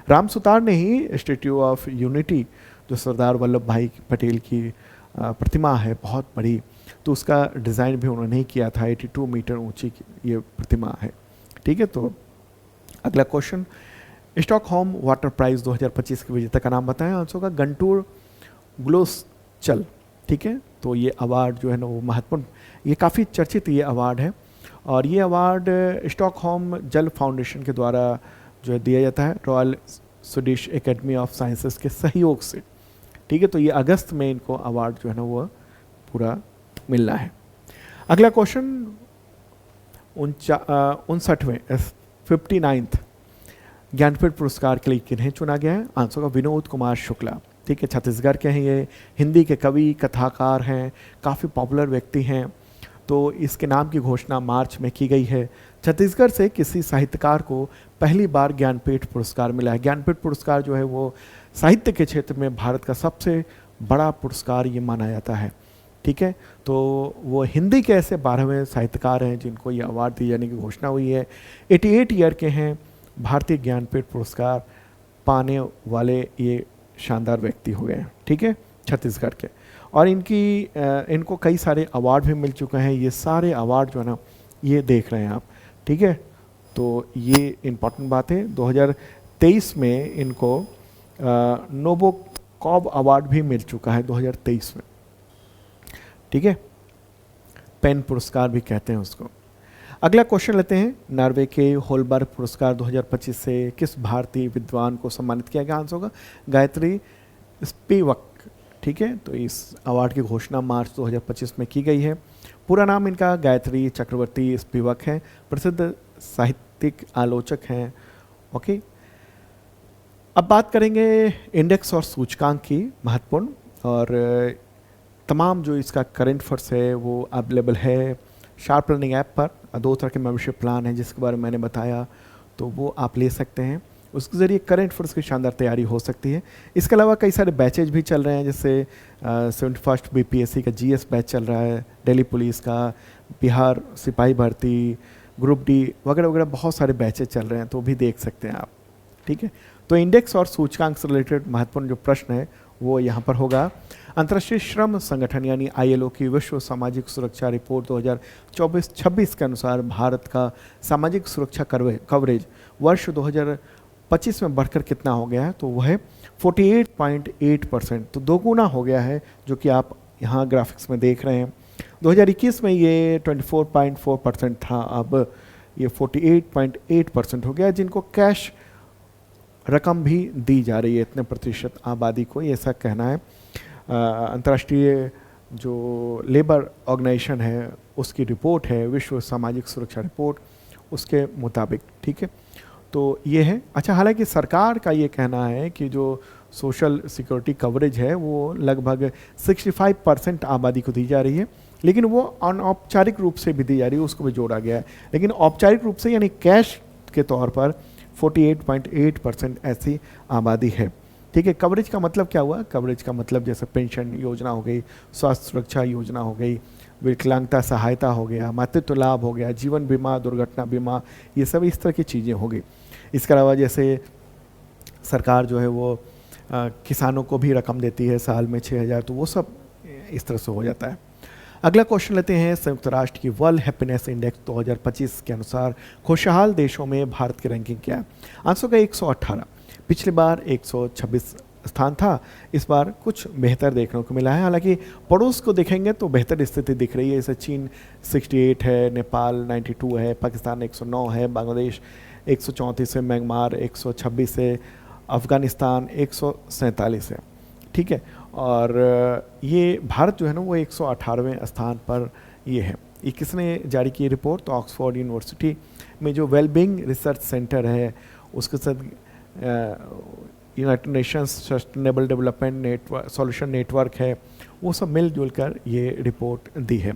राम सुतार ने ही स्टैच्यू ऑफ यूनिटी जो सरदार वल्लभ भाई पटेल की प्रतिमा है बहुत बड़ी, तो उसका डिज़ाइन भी उन्होंने ही किया था। 82 मीटर ऊंची ये प्रतिमा है। ठीक है, तो अगला क्वेश्चन, स्टॉकहोम वाटर प्राइज़ 2025 के विजेता का नाम बताएं। आंसर होगा गंटूर ग्लोसचल। ठीक है, तो ये अवार्ड जो है ना वो महत्वपूर्ण, ये काफ़ी चर्चित ये अवार्ड है और ये अवार्ड स्टॉकहोम जल फाउंडेशन के द्वारा जो है दिया जाता है royal Swedish academy of sciences के सहयोग से। ठीक है, तो ये अगस्त में इनको अवार्ड जो है ना वो पूरा मिलना है। अगला क्वेश्चन, 59वें 59th ज्ञानपीठ पुरस्कार के लिए किन्हें चुना गया है। आंसर का विनोद कुमार शुक्ला। ठीक है, छत्तीसगढ़ के हैं ये, हिंदी के कवि कथाकार हैं, काफ़ी पॉपुलर व्यक्ति हैं। तो इसके नाम की घोषणा मार्च में की गई है। छत्तीसगढ़ से किसी साहित्यकार को पहली बार ज्ञानपीठ पुरस्कार मिला है। ज्ञानपीठ पुरस्कार जो है वो साहित्य के क्षेत्र में भारत का सबसे बड़ा पुरस्कार ये माना जाता है। ठीक है, तो वो हिंदी के ऐसे 12वें साहित्यकार हैं जिनको ये अवार्ड दिए जाने की घोषणा हुई है। 88 ईयर के हैं, भारतीय ज्ञानपीठ पुरस्कार पाने वाले ये शानदार व्यक्ति हो गए हैं। ठीक है, छत्तीसगढ़ के, और इनको कई सारे अवार्ड भी मिल चुके हैं। ये सारे अवार्ड जो है ना ये देख रहे हैं आप। ठीक है, तो ये इम्पॉर्टेंट बात है। 2023 में इनको नोबोकॉब अवार्ड भी मिल चुका है 2023 में। ठीक है, पेन पुरस्कार भी कहते हैं उसको। अगला क्वेश्चन लेते हैं, नॉर्वे के होलबर्ग पुरस्कार 2025 से किस भारतीय विद्वान को सम्मानित किया गया। आंसर होगा गायत्री स्पिवक। ठीक है, तो इस अवार्ड की घोषणा मार्च 2025 में की गई है। पूरा नाम इनका गायत्री चक्रवर्ती स्पिवक है, प्रसिद्ध साहित्यिक आलोचक हैं। ओके, अब बात करेंगे इंडेक्स और सूचकांक की महत्वपूर्ण, और तमाम जो इसका करंट अफेयर्स है वो अवेलेबल है शार्प लर्निंग ऐप पर। 2 तरह के मेंबरशिप प्लान है जिसके बारे में मैंने बताया, तो वो आप ले सकते हैं। उसके ज़रिए करंट अफेयर्स की शानदार तैयारी हो सकती है। इसके अलावा कई सारे बैचेज भी चल रहे हैं, जैसे 71st BPSC का GS बैच चल रहा है, दिल्ली पुलिस का, बिहार सिपाही भर्ती, ग्रुप D वगैरह वगैरह, बहुत सारे बैचेज चल रहे हैं, तो भी देख सकते हैं आप। ठीक है, तो इंडेक्स और सूचकांक से रिलेटेड महत्वपूर्ण जो प्रश्न है वो यहाँ पर होगा। अंतर्राष्ट्रीय श्रम संगठन यानी ILO की विश्व सामाजिक सुरक्षा रिपोर्ट 2024-26 के अनुसार भारत का सामाजिक सुरक्षा कवरेज वर्ष 2025 में बढ़कर कितना हो गया है, तो वह है 48.8%, तो दोगुना हो गया है, जो कि आप यहाँ ग्राफिक्स में देख रहे हैं। 2021 में ये 24.4% था, अब ये 48.8% हो गया, जिनको कैश रकम भी दी जा रही है इतने प्रतिशत आबादी को, ऐसा कहना है। अंतर्राष्ट्रीय जो लेबर ऑर्गेनाइजेशन है उसकी रिपोर्ट है, विश्व सामाजिक सुरक्षा रिपोर्ट, उसके मुताबिक। ठीक है, तो ये है। अच्छा, हालांकि सरकार का ये कहना है कि जो सोशल सिक्योरिटी कवरेज है वो लगभग 65% आबादी को दी जा रही है, लेकिन वो अनौपचारिक रूप से भी दी जा रही है, उसको भी जोड़ा गया है। लेकिन औपचारिक रूप से यानी कैश के तौर पर 48.8% ऐसी आबादी है। ठीक है, कवरेज का मतलब क्या हुआ? कवरेज का मतलब जैसे पेंशन योजना हो गई, स्वास्थ्य सुरक्षा योजना हो गई, विकलांगता सहायता हो गया, मातृत्व लाभ हो गया, जीवन बीमा, दुर्घटना बीमा, ये सब इस तरह की चीज़ें हो गई। इसके अलावा जैसे सरकार जो है वो किसानों को भी रकम देती है साल में 6,000, तो वो सब इस तरह से हो जाता है। अगला क्वेश्चन लेते हैं, संयुक्त राष्ट्र की वर्ल्ड हैप्पीनेस इंडेक्स 2025 के अनुसार खुशहाल देशों में भारत की रैंकिंग क्या है? आंसर का 118। पिछली बार 126 स्थान था, इस बार कुछ बेहतर देखने को मिला है। हालांकि पड़ोस को देखेंगे तो बेहतर स्थिति दिख रही है। जैसे चीन 68 है, नेपाल 92 है, पाकिस्तान 109 है, बांग्लादेश 134 है, म्यांमार 126 है, अफगानिस्तान 147 है। ठीक है, और ये भारत जो है ना वो 118वें स्थान पर ये है। ये किसने जारी की रिपोर्ट? तो ऑक्सफोर्ड यूनिवर्सिटी में जो वेलबींग रिसर्च सेंटर है उसके साथ United Nations sustainable development network solution network है, वो सब मिलजुल कर ये रिपोर्ट दी है।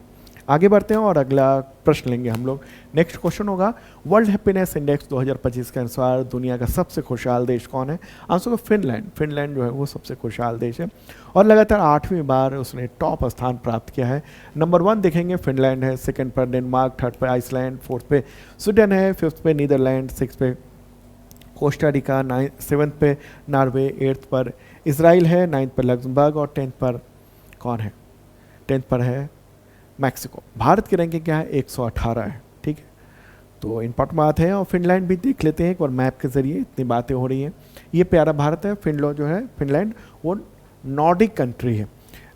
आगे बढ़ते हैं और अगला प्रश्न लेंगे हम लोग। नेक्स्ट क्वेश्चन होगा, वर्ल्ड हैप्पीनेस इंडेक्स 2025 के अनुसार दुनिया का सबसे खुशहाल देश कौन है? आंसर का फिनलैंड। फिनलैंड जो है वो सबसे खुशहाल देश है और लगातार 8वीं बार उसने टॉप स्थान प्राप्त किया है। नंबर 1 देखेंगे फिनलैंड है, सेकंड पर डेनमार्क, थर्ड पर आइसलैंड, फोर्थ पे स्वीडन है, फिफ्थ पे नीदरलैंड, सिक्स पे कोस्टा रिका, 7th पे नॉर्वे, 8th पर इसराइल है, 9th पर लग्जमबर्ग और 10th पर कौन है? 10th पर है मैक्सिको। भारत की रैंकिंग क्या है? 118 है। ठीक है, तो इंपॉर्टेंट बात है। और फिनलैंड भी देख लेते हैं एक बार मैप के जरिए, इतनी बातें हो रही हैं। ये प्यारा भारत है। फिनलैंड वो नॉर्डिक कंट्री है,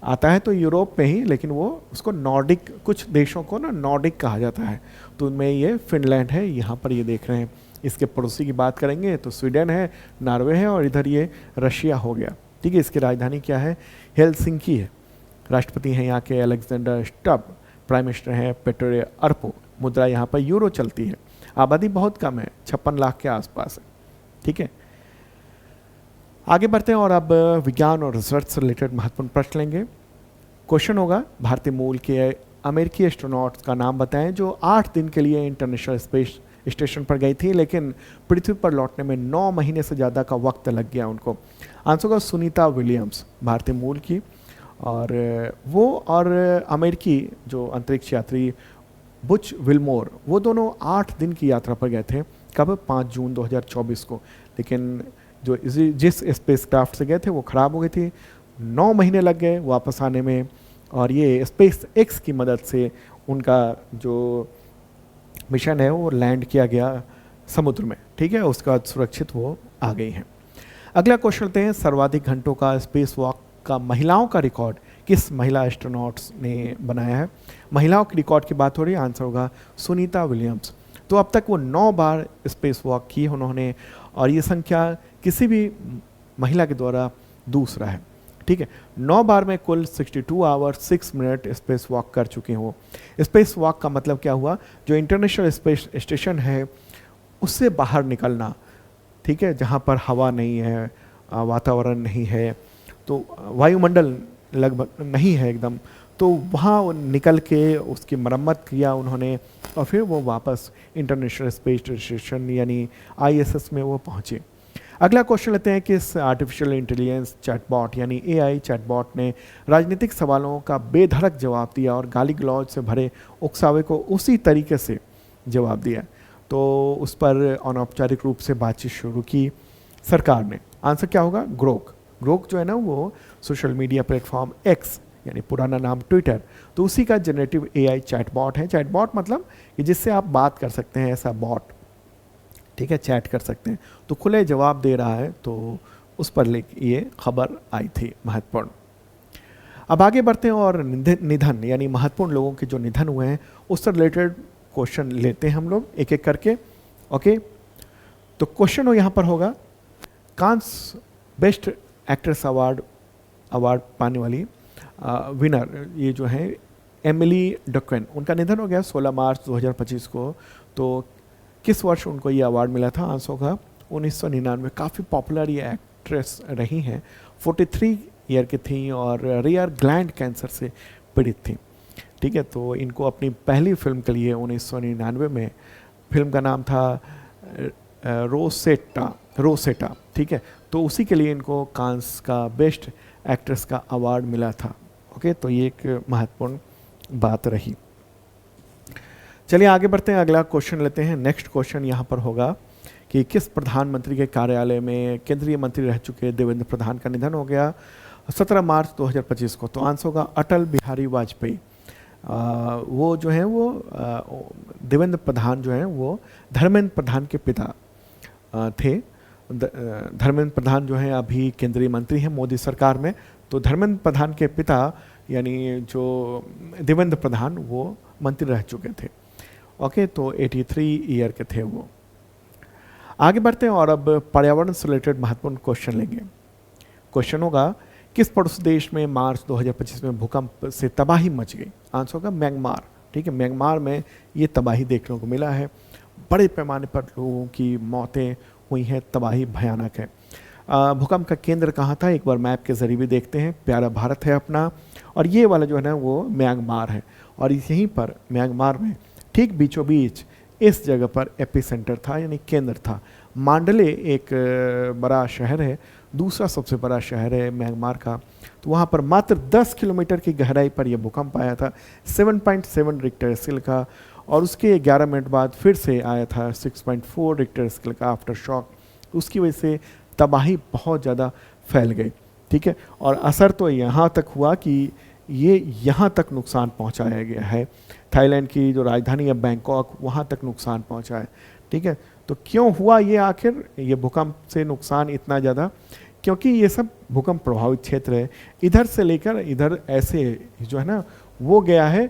आता है तो यूरोप में ही, लेकिन वो उसको नॉर्डिक, कुछ देशों को ना नॉर्डिक कहा जाता है, तो उनमें ये फिनलैंड है। यहाँ पर ये देख रहे हैं। इसके पड़ोसी की बात करेंगे तो स्वीडन है, नॉर्वे है और इधर ये रशिया हो गया। ठीक है, इसकी राजधानी क्या है? हेलसिंकी है। राष्ट्रपति हैं यहाँ के अलेक्जेंडर स्टब, प्राइम मिनिस्टर हैं पेट्रो अरपो। मुद्रा यहाँ पर यूरो चलती है। आबादी बहुत कम है, 56 लाख के आसपास है। ठीक है, आगे बढ़ते हैं और अब विज्ञान और रिसर्च से रिलेटेड महत्वपूर्ण प्रश्न लेंगे। क्वेश्चन होगा, भारतीय मूल के अमेरिकी एस्ट्रोनॉट्स का नाम बताएं जो 8 दिन के लिए इंटरनेशनल स्पेस स्टेशन पर गई थी, लेकिन पृथ्वी पर लौटने में 9 महीने से ज़्यादा का वक्त लग गया उनको। आंसर होगा सुनीता विलियम्स, भारतीय मूल की। और वो और अमेरिकी जो अंतरिक्ष यात्री बुच विल्मोर, वो दोनों 8 दिन की यात्रा पर गए थे। कब? 5 जून 2024 को। लेकिन जो जिस स्पेस क्राफ्ट से गए थे वो ख़राब हो गई थी, 9 महीने लग गए वापस आने में। और ये स्पेस एक्स की मदद से उनका जो मिशन है वो लैंड किया गया समुद्र में। ठीक है, उसके बाद सुरक्षित वो आ गई हैं। अगला क्वेश्चन लेते हैं, सर्वाधिक घंटों का स्पेस वॉक का महिलाओं का रिकॉर्ड किस महिला एस्ट्रोनॉट्स ने बनाया है? महिलाओं के रिकॉर्ड की बात हो रही है, आंसर होगा सुनीता विलियम्स। तो अब तक वो 9 बार स्पेस वॉक की उन्होंने, और ये संख्या किसी भी महिला के द्वारा दूसरा है। ठीक है, 9 बार में कुल 62 आवर 6 मिनट स्पेस वॉक कर चुके हो। स्पेस वॉक का मतलब क्या हुआ? जो इंटरनेशनल स्पेस स्टेशन है उससे बाहर निकलना। ठीक है, जहाँ पर हवा नहीं है, वातावरण नहीं है, तो वायुमंडल लगभग नहीं है एकदम, तो वहाँ निकल के उसकी मरम्मत किया उन्होंने और फिर वो वापस इंटरनेशनल स्पेस स्टेशन यानी ISS में वो पहुँचे। अगला क्वेश्चन लेते हैं कि इस आर्टिफिशियल इंटेलिजेंस चैटबॉट यानी AI चैटबॉट ने राजनीतिक सवालों का बेधड़क जवाब दिया और गाली गलौज से भरे उकसावे को उसी तरीके से जवाब दिया। तो उस पर अनौपचारिक रूप से बातचीत शुरू की सरकार ने। आंसर क्या होगा? ग्रोक। ग्रोक जो है ना वो सोशल मीडिया प्लेटफॉर्म X यानी पुराना नाम ट्विटर, तो उसी का जनरेटिव AI चैटबॉट है। चैटबॉट मतलब कि जिससे आप बात कर सकते हैं, ऐसा बॉट। ठीक है, चैट कर सकते हैं, तो खुले जवाब दे रहा है, तो उस पर ये खबर आई थी महत्वपूर्ण। अब आगे बढ़ते हैं और निधन यानी महत्वपूर्ण लोगों के जो निधन हुए हैं उससे रिलेटेड क्वेश्चन लेते हैं हम लोग एक एक करके। ओके, तो क्वेश्चन हो यहाँ पर होगा, कांस बेस्ट एक्ट्रेस अवार्ड पाने वाली विनर ये जो है एमिली डकवेन, उनका निधन हो गया 16 मार्च 2025 को। तो किस वर्ष उनको ये अवार्ड मिला था? आंसर होगा 1999। काफ़ी पॉपुलर ये एक्ट्रेस रही हैं, 43 ईयर की थी और रेयर ग्लैंड कैंसर से पीड़ित थी। ठीक है, तो इनको अपनी पहली फिल्म के लिए 1999 में, फिल्म का नाम था रोसेटा। ठीक है, तो उसी के लिए इनको कांस का बेस्ट एक्ट्रेस का अवार्ड मिला था। ओके, तो ये एक महत्वपूर्ण बात रही। चलिए आगे बढ़ते हैं, अगला क्वेश्चन लेते हैं। नेक्स्ट क्वेश्चन यहाँ पर होगा कि किस प्रधानमंत्री के कार्यालय में केंद्रीय मंत्री रह चुके देवेंद्र प्रधान का निधन हो गया 17 मार्च 2025 को। तो आंसर होगा अटल बिहारी वाजपेयी। वो जो है वो देवेंद्र प्रधान जो है वो धर्मेंद्र प्रधान के पिता थे। धर्मेंद्र प्रधान जो है अभी केंद्रीय मंत्री हैं मोदी सरकार में। तो धर्मेंद्र प्रधान के पिता यानी जो देवेंद्र प्रधान वो मंत्री रह चुके थे। ओके, तो 83 ईयर के थे वो। आगे बढ़ते हैं और अब पर्यावरण से रिलेटेड महत्वपूर्ण क्वेश्चन लेंगे। क्वेश्चन होगा किस पड़ोसी देश में मार्च 2025 में भूकंप से तबाही मच गई? आंसर होगा म्यांमार। ठीक है, म्यांमार में ये तबाही देखने को मिला है। बड़े पैमाने पर लोगों की मौतें हुई हैं, तबाही भयानक है। भूकंप का केंद्र कहाँ था एक बार मैप के जरिए भी देखते हैं। प्यारा भारत है अपना, और ये वाला जो है ना वो म्यांमार है, और यहीं पर म्यांमार में ठीक बीचों बीच इस जगह पर एपी सेंटर था यानी केंद्र था। मांडले एक बड़ा शहर है, दूसरा सबसे बड़ा शहर है म्यांमार का। तो वहाँ पर मात्र 10 किलोमीटर की गहराई पर यह भूकंप आया था 7.7 रिक्टर स्केल का, और उसके 11 मिनट बाद फिर से आया था 6.4 रिक्टर स्केल का आफ्टर शॉक। उसकी वजह से तबाही बहुत ज़्यादा फैल गई। ठीक है, और असर तो यहाँ तक हुआ कि ये यहाँ तक नुकसान पहुँचाया गया है। थाईलैंड की जो राजधानी है बैंकॉक, वहाँ तक नुकसान पहुँचा है। ठीक है, तो क्यों हुआ ये आखिर ये भूकंप से नुकसान इतना ज़्यादा? क्योंकि ये सब भूकंप प्रभावित क्षेत्र है। इधर से लेकर इधर ऐसे जो है ना वो गया है,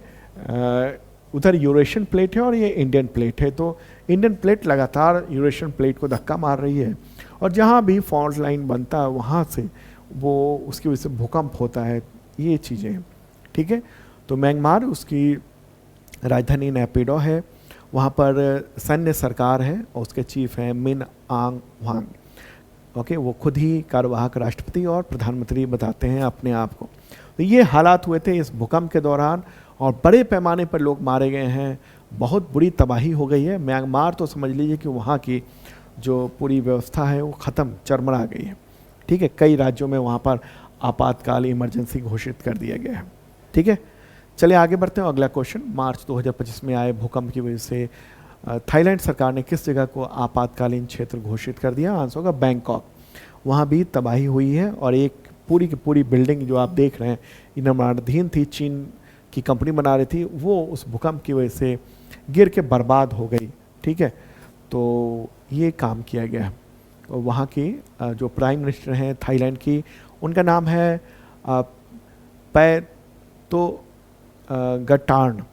उधर यूरेशियन प्लेट है और ये इंडियन प्लेट है। तो इंडियन प्लेट लगातार यूरेशियन प्लेट को धक्का मार रही है, और जहाँ भी फॉल्ट लाइन बनता है वहाँ से वो उसकी वजह से भूकंप होता है। ये चीज़ें हैं। ठीक है, तो म्यांमार उसकी राजधानी नैपिडो है, वहाँ पर सैन्य सरकार है और उसके चीफ हैं मिन आंग ह्वांग। ओके, वो खुद ही कार्यवाहक राष्ट्रपति और प्रधानमंत्री बताते हैं अपने आप को। तो ये हालात हुए थे इस भूकंप के दौरान, और बड़े पैमाने पर लोग मारे गए हैं, बहुत बुरी तबाही हो गई है। म्यांमार तो समझ लीजिए कि वहाँ की जो पूरी व्यवस्था है वो ख़त्म, चरमरा गई है। ठीक है, कई राज्यों में वहाँ पर आपातकाल इमरजेंसी घोषित कर दिया गया है। ठीक है, चलिए आगे बढ़ते हैं। अगला क्वेश्चन, मार्च 2025 में आए भूकंप की वजह से थाईलैंड सरकार ने किस जगह को आपातकालीन क्षेत्र घोषित कर दिया? आंसर होगा बैंकॉक। वहाँ भी तबाही हुई है, और एक पूरी की पूरी बिल्डिंग जो आप देख रहे हैं ये निर्माणाधीन थी, चीन की कंपनी बना रही थी, वो उस भूकंप की वजह से गिर के बर्बाद हो गई। ठीक है, तो ये काम किया गया है। और वहाँ की जो प्राइम मिनिस्टर हैं थाईलैंड की, उनका नाम है पैतो गटार्न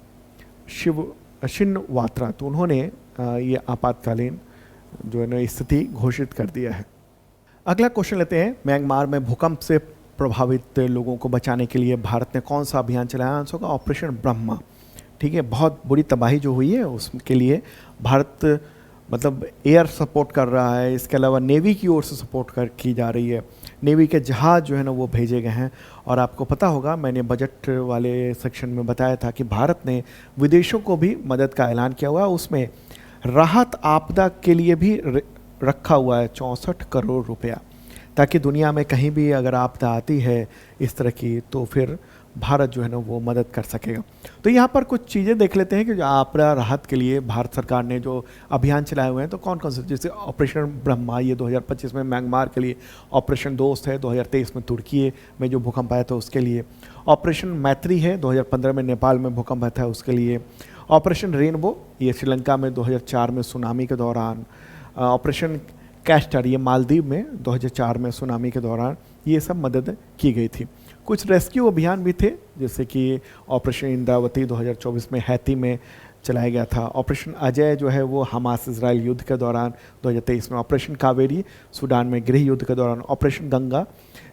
शिनवात्रा। तो उन्होंने ये आपातकालीन जो है ना स्थिति घोषित कर दिया है। अगला क्वेश्चन लेते हैं, म्यांमार में भूकंप से प्रभावित लोगों को बचाने के लिए भारत ने कौन सा अभियान चलाया? आंसर होगा ऑपरेशन ब्रह्मा। ठीक है, बहुत बुरी तबाही जो हुई है उसके लिए भारत मतलब एयर सपोर्ट कर रहा है, इसके अलावा नेवी की ओर से सपोर्ट की जा रही है। नेवी के जहाज़ जो है ना वो भेजे गए हैं, और आपको पता होगा मैंने बजट वाले सेक्शन में बताया था कि भारत ने विदेशों को भी मदद का ऐलान किया हुआ है। उसमें राहत आपदा के लिए भी रखा हुआ है 64 करोड़ रुपया, ताकि दुनिया में कहीं भी अगर आपदा आती है इस तरह की तो फिर भारत जो है ना वो मदद कर सकेगा। तो यहाँ पर कुछ चीज़ें देख लेते हैं कि जो आपदा राहत के लिए भारत सरकार ने जो अभियान चलाए हुए हैं तो कौन कौन से, जैसे ऑपरेशन ब्रह्मा ये 2025 में म्यांमार के लिए, ऑपरेशन दोस्त है 2023 में तुर्की में जो भूकंप आया था उसके लिए, ऑपरेशन मैत्री है 2015 में नेपाल में भूकंप आया था उसके लिए, ऑपरेशन रेनबो ये श्रीलंका में 2004 में सुनामी के दौरान, ऑपरेशन कैस्टर ये मालदीव में 2004 में सुनामी के दौरान, ये सब मदद की गई थी। कुछ रेस्क्यू अभियान भी थे, जैसे कि ऑपरेशन इंद्रावती 2024 में हैती में चलाया गया था, ऑपरेशन अजय जो है वो हमास इजराइल युद्ध के दौरान 2023 में, ऑपरेशन कावेरी सूडान में गृह युद्ध के दौरान, ऑपरेशन गंगा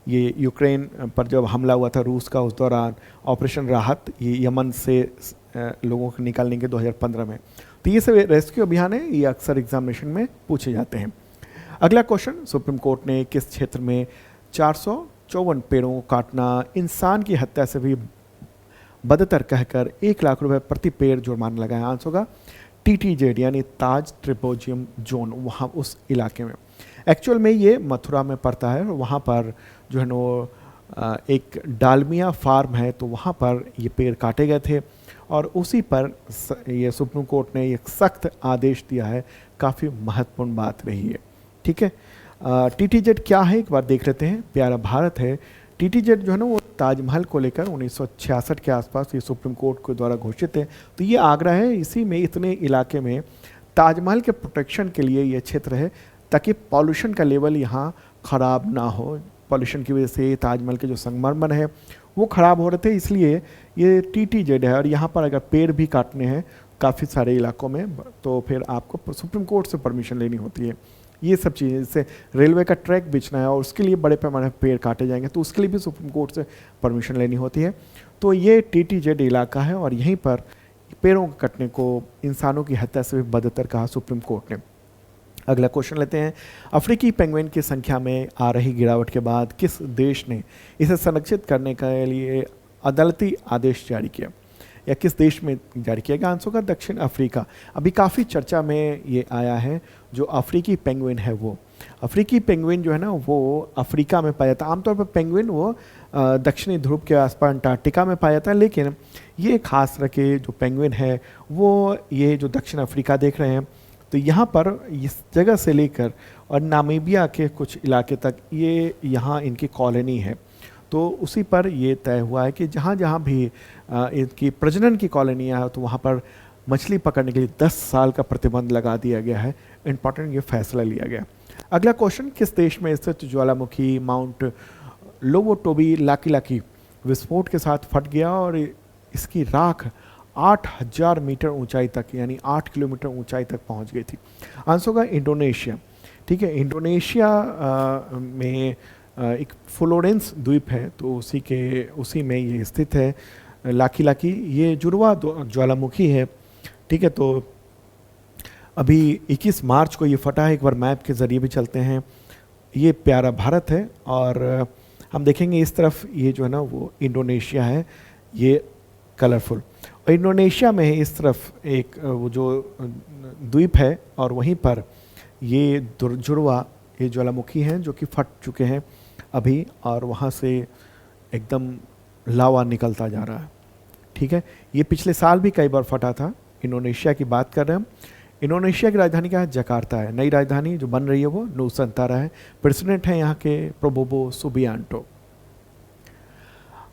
ये यूक्रेन पर जब हमला हुआ था रूस का उस दौरान, ऑपरेशन राहत ये यमन से लोगों को निकालने के 2015 में। तो ये सब रेस्क्यू अभियान है, ये अक्सर एग्जामिनेशन में पूछे जाते हैं। अगला क्वेश्चन, सुप्रीम कोर्ट ने किस क्षेत्र में 454 पेड़ों को काटना इंसान की हत्या से भी बदतर कहकर 1 लाख रुपए प्रति पेड़ जुर्माना लगाया? आंसर होगा TTZ यानी ताज ट्रिपोजियम जोन, वहाँ उस इलाके में। एक्चुअल में ये मथुरा में पड़ता है, और वहाँ पर जो है वो एक डालमिया फार्म है, तो वहाँ पर ये पेड़ काटे गए थे, और उसी पर ये सुप्रीम कोर्ट ने एक सख्त आदेश दिया है काफ़ी महत्वपूर्ण बात रही है। ठीक है, TTZ क्या है एक बार देख लेते हैं। प्यारा भारत है। TTZ जो है ना वो ताजमहल को लेकर 1966 के आसपास ये सुप्रीम कोर्ट के द्वारा घोषित है। तो ये आगरा है, इसी में इतने इलाके में ताजमहल के प्रोटेक्शन के लिए ये क्षेत्र है, ताकि पॉल्यूशन का लेवल यहाँ ख़राब ना हो। पॉल्यूशन की वजह से ताजमहल के जो संगमरमर है वो ख़राब हो रहे थे, इसलिए ये TTZ है। और यहाँ पर अगर पेड़ भी काटने हैं काफ़ी सारे इलाकों में, तो फिर आपको सुप्रीम कोर्ट से परमिशन लेनी होती है। ये सब चीज़ें, जैसे रेलवे का ट्रैक बिछना है और उसके लिए बड़े पैमाने पर पेड़ काटे जाएंगे, तो उसके लिए भी सुप्रीम कोर्ट से परमिशन लेनी होती है। तो ये TTZ इलाका है और यहीं पर पेड़ों के कटने को इंसानों की हत्या से भी बदतर कहा सुप्रीम कोर्ट ने। अगला क्वेश्चन लेते हैं। अफ्रीकी पेंगुइन की संख्या में आ रही गिरावट के बाद किस देश ने इसे संरक्षित करने के लिए अदालती आदेश जारी किया, या किस देश में जारी किया गया? आंसर का दक्षिण अफ्रीका। अभी काफ़ी चर्चा में ये आया है। जो अफ्रीकी पेंगुइन है, वो अफ्रीकी पेंगुइन जो है ना वो अफ्रीका में पाया जाता है। आमतौर पर पेंगुइन वो दक्षिणी ध्रुव के आसपास अंटार्कटिका में पाया जाता है, लेकिन ये खास तरह के जो पेंगुइन है वो ये जो दक्षिण अफ्रीका देख रहे हैं, तो यहाँ पर इस जगह से लेकर और नामीबिया के कुछ इलाके तक ये यहाँ इनकी कॉलोनी है। तो उसी पर ये तय हुआ है कि जहाँ जहाँ भी इनकी प्रजनन की कॉलोनियाँ हैं, तो वहाँ पर मछली पकड़ने के लिए 10 साल का प्रतिबंध लगा दिया गया है। इंपॉर्टेंट ये फैसला लिया गया। अगला क्वेश्चन, किस देश में स्थित ज्वालामुखी माउंट लोबोटोबी लाकी विस्फोट के साथ फट गया और इसकी राख 8000 मीटर ऊंचाई तक, यानी 8 किलोमीटर ऊंचाई तक पहुंच गई थी? आंसर होगा इंडोनेशिया। ठीक है, इंडोनेशिया में एक फ्लोरेंस द्वीप है, तो उसी में ये स्थित है लाकी। ये जुड़वा ज्वालामुखी है। ठीक है, तो अभी 21 मार्च को ये फटा है। एक बार मैप के ज़रिए भी चलते हैं। ये प्यारा भारत है और हम देखेंगे इस तरफ ये जो है ना वो इंडोनेशिया है, ये कलरफुल। और इंडोनेशिया में इस तरफ एक वो जो द्वीप है और वहीं पर ये जुड़वा ये ज्वालामुखी हैं जो कि फट चुके हैं अभी, और वहाँ से एकदम लावा निकलता जा रहा है। ठीक है, ये पिछले साल भी कई बार फटा था। इंडोनेशिया की बात कर रहे हैं हम। इंडोनेशिया की राजधानी क्या है? जकार्ता है। नई राजधानी जो बन रही है वो नूसंतारा है। प्रेसिडेंट है यहाँ के प्रोबोबो सुबियांटो।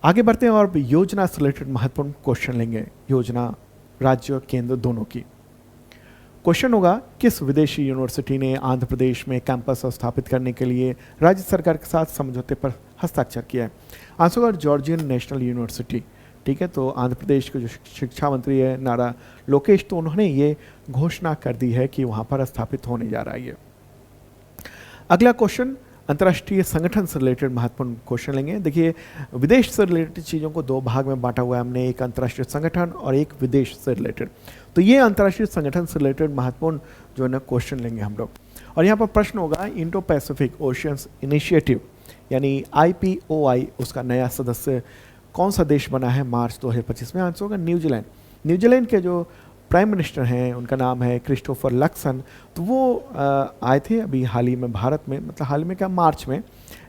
आगे बढ़ते हैं और योजना से रिलेटेड महत्वपूर्ण क्वेश्चन लेंगे, योजना राज्य और केंद्र दोनों की। क्वेश्चन होगा, किस विदेशी यूनिवर्सिटी ने आंध्र प्रदेश में कैंपस स्थापित करने के लिए राज्य सरकार के साथ समझौते पर हस्ताक्षर किया है? आंसर होगा जॉर्जियन नेशनल यूनिवर्सिटी। ठीक है, तो आंध्र प्रदेश के जो शिक्षा मंत्री है नारा लोकेश, तो उन्होंने ये घोषणा कर दी है कि वहाँ पर स्थापित होने जा रहा है ये। अगला क्वेश्चन अंतर्राष्ट्रीय संगठन से रिलेटेड महत्वपूर्ण क्वेश्चन लेंगे। देखिए, विदेश से रिलेटेड चीज़ों को दो भाग में बांटा हुआ है हमने, एक अंतर्राष्ट्रीय संगठन और एक विदेश से रिलेटेड। तो ये अंतर्राष्ट्रीय संगठन से रिलेटेड महत्वपूर्ण जो है ना क्वेश्चन लेंगे हम लोग। और यहाँ पर प्रश्न होगा, इंडो पैसिफिक ओशियंस इनिशिएटिव यानी IPOI, उसका नया सदस्य कौन सा देश बना है मार्च 2025 में? आंसर होगा न्यूजीलैंड। न्यूजीलैंड के जो प्राइम मिनिस्टर हैं उनका नाम है क्रिस्टोफर लक्सन। तो वो आए थे अभी हाल ही में भारत में, मतलब हाल में क्या, मार्च में।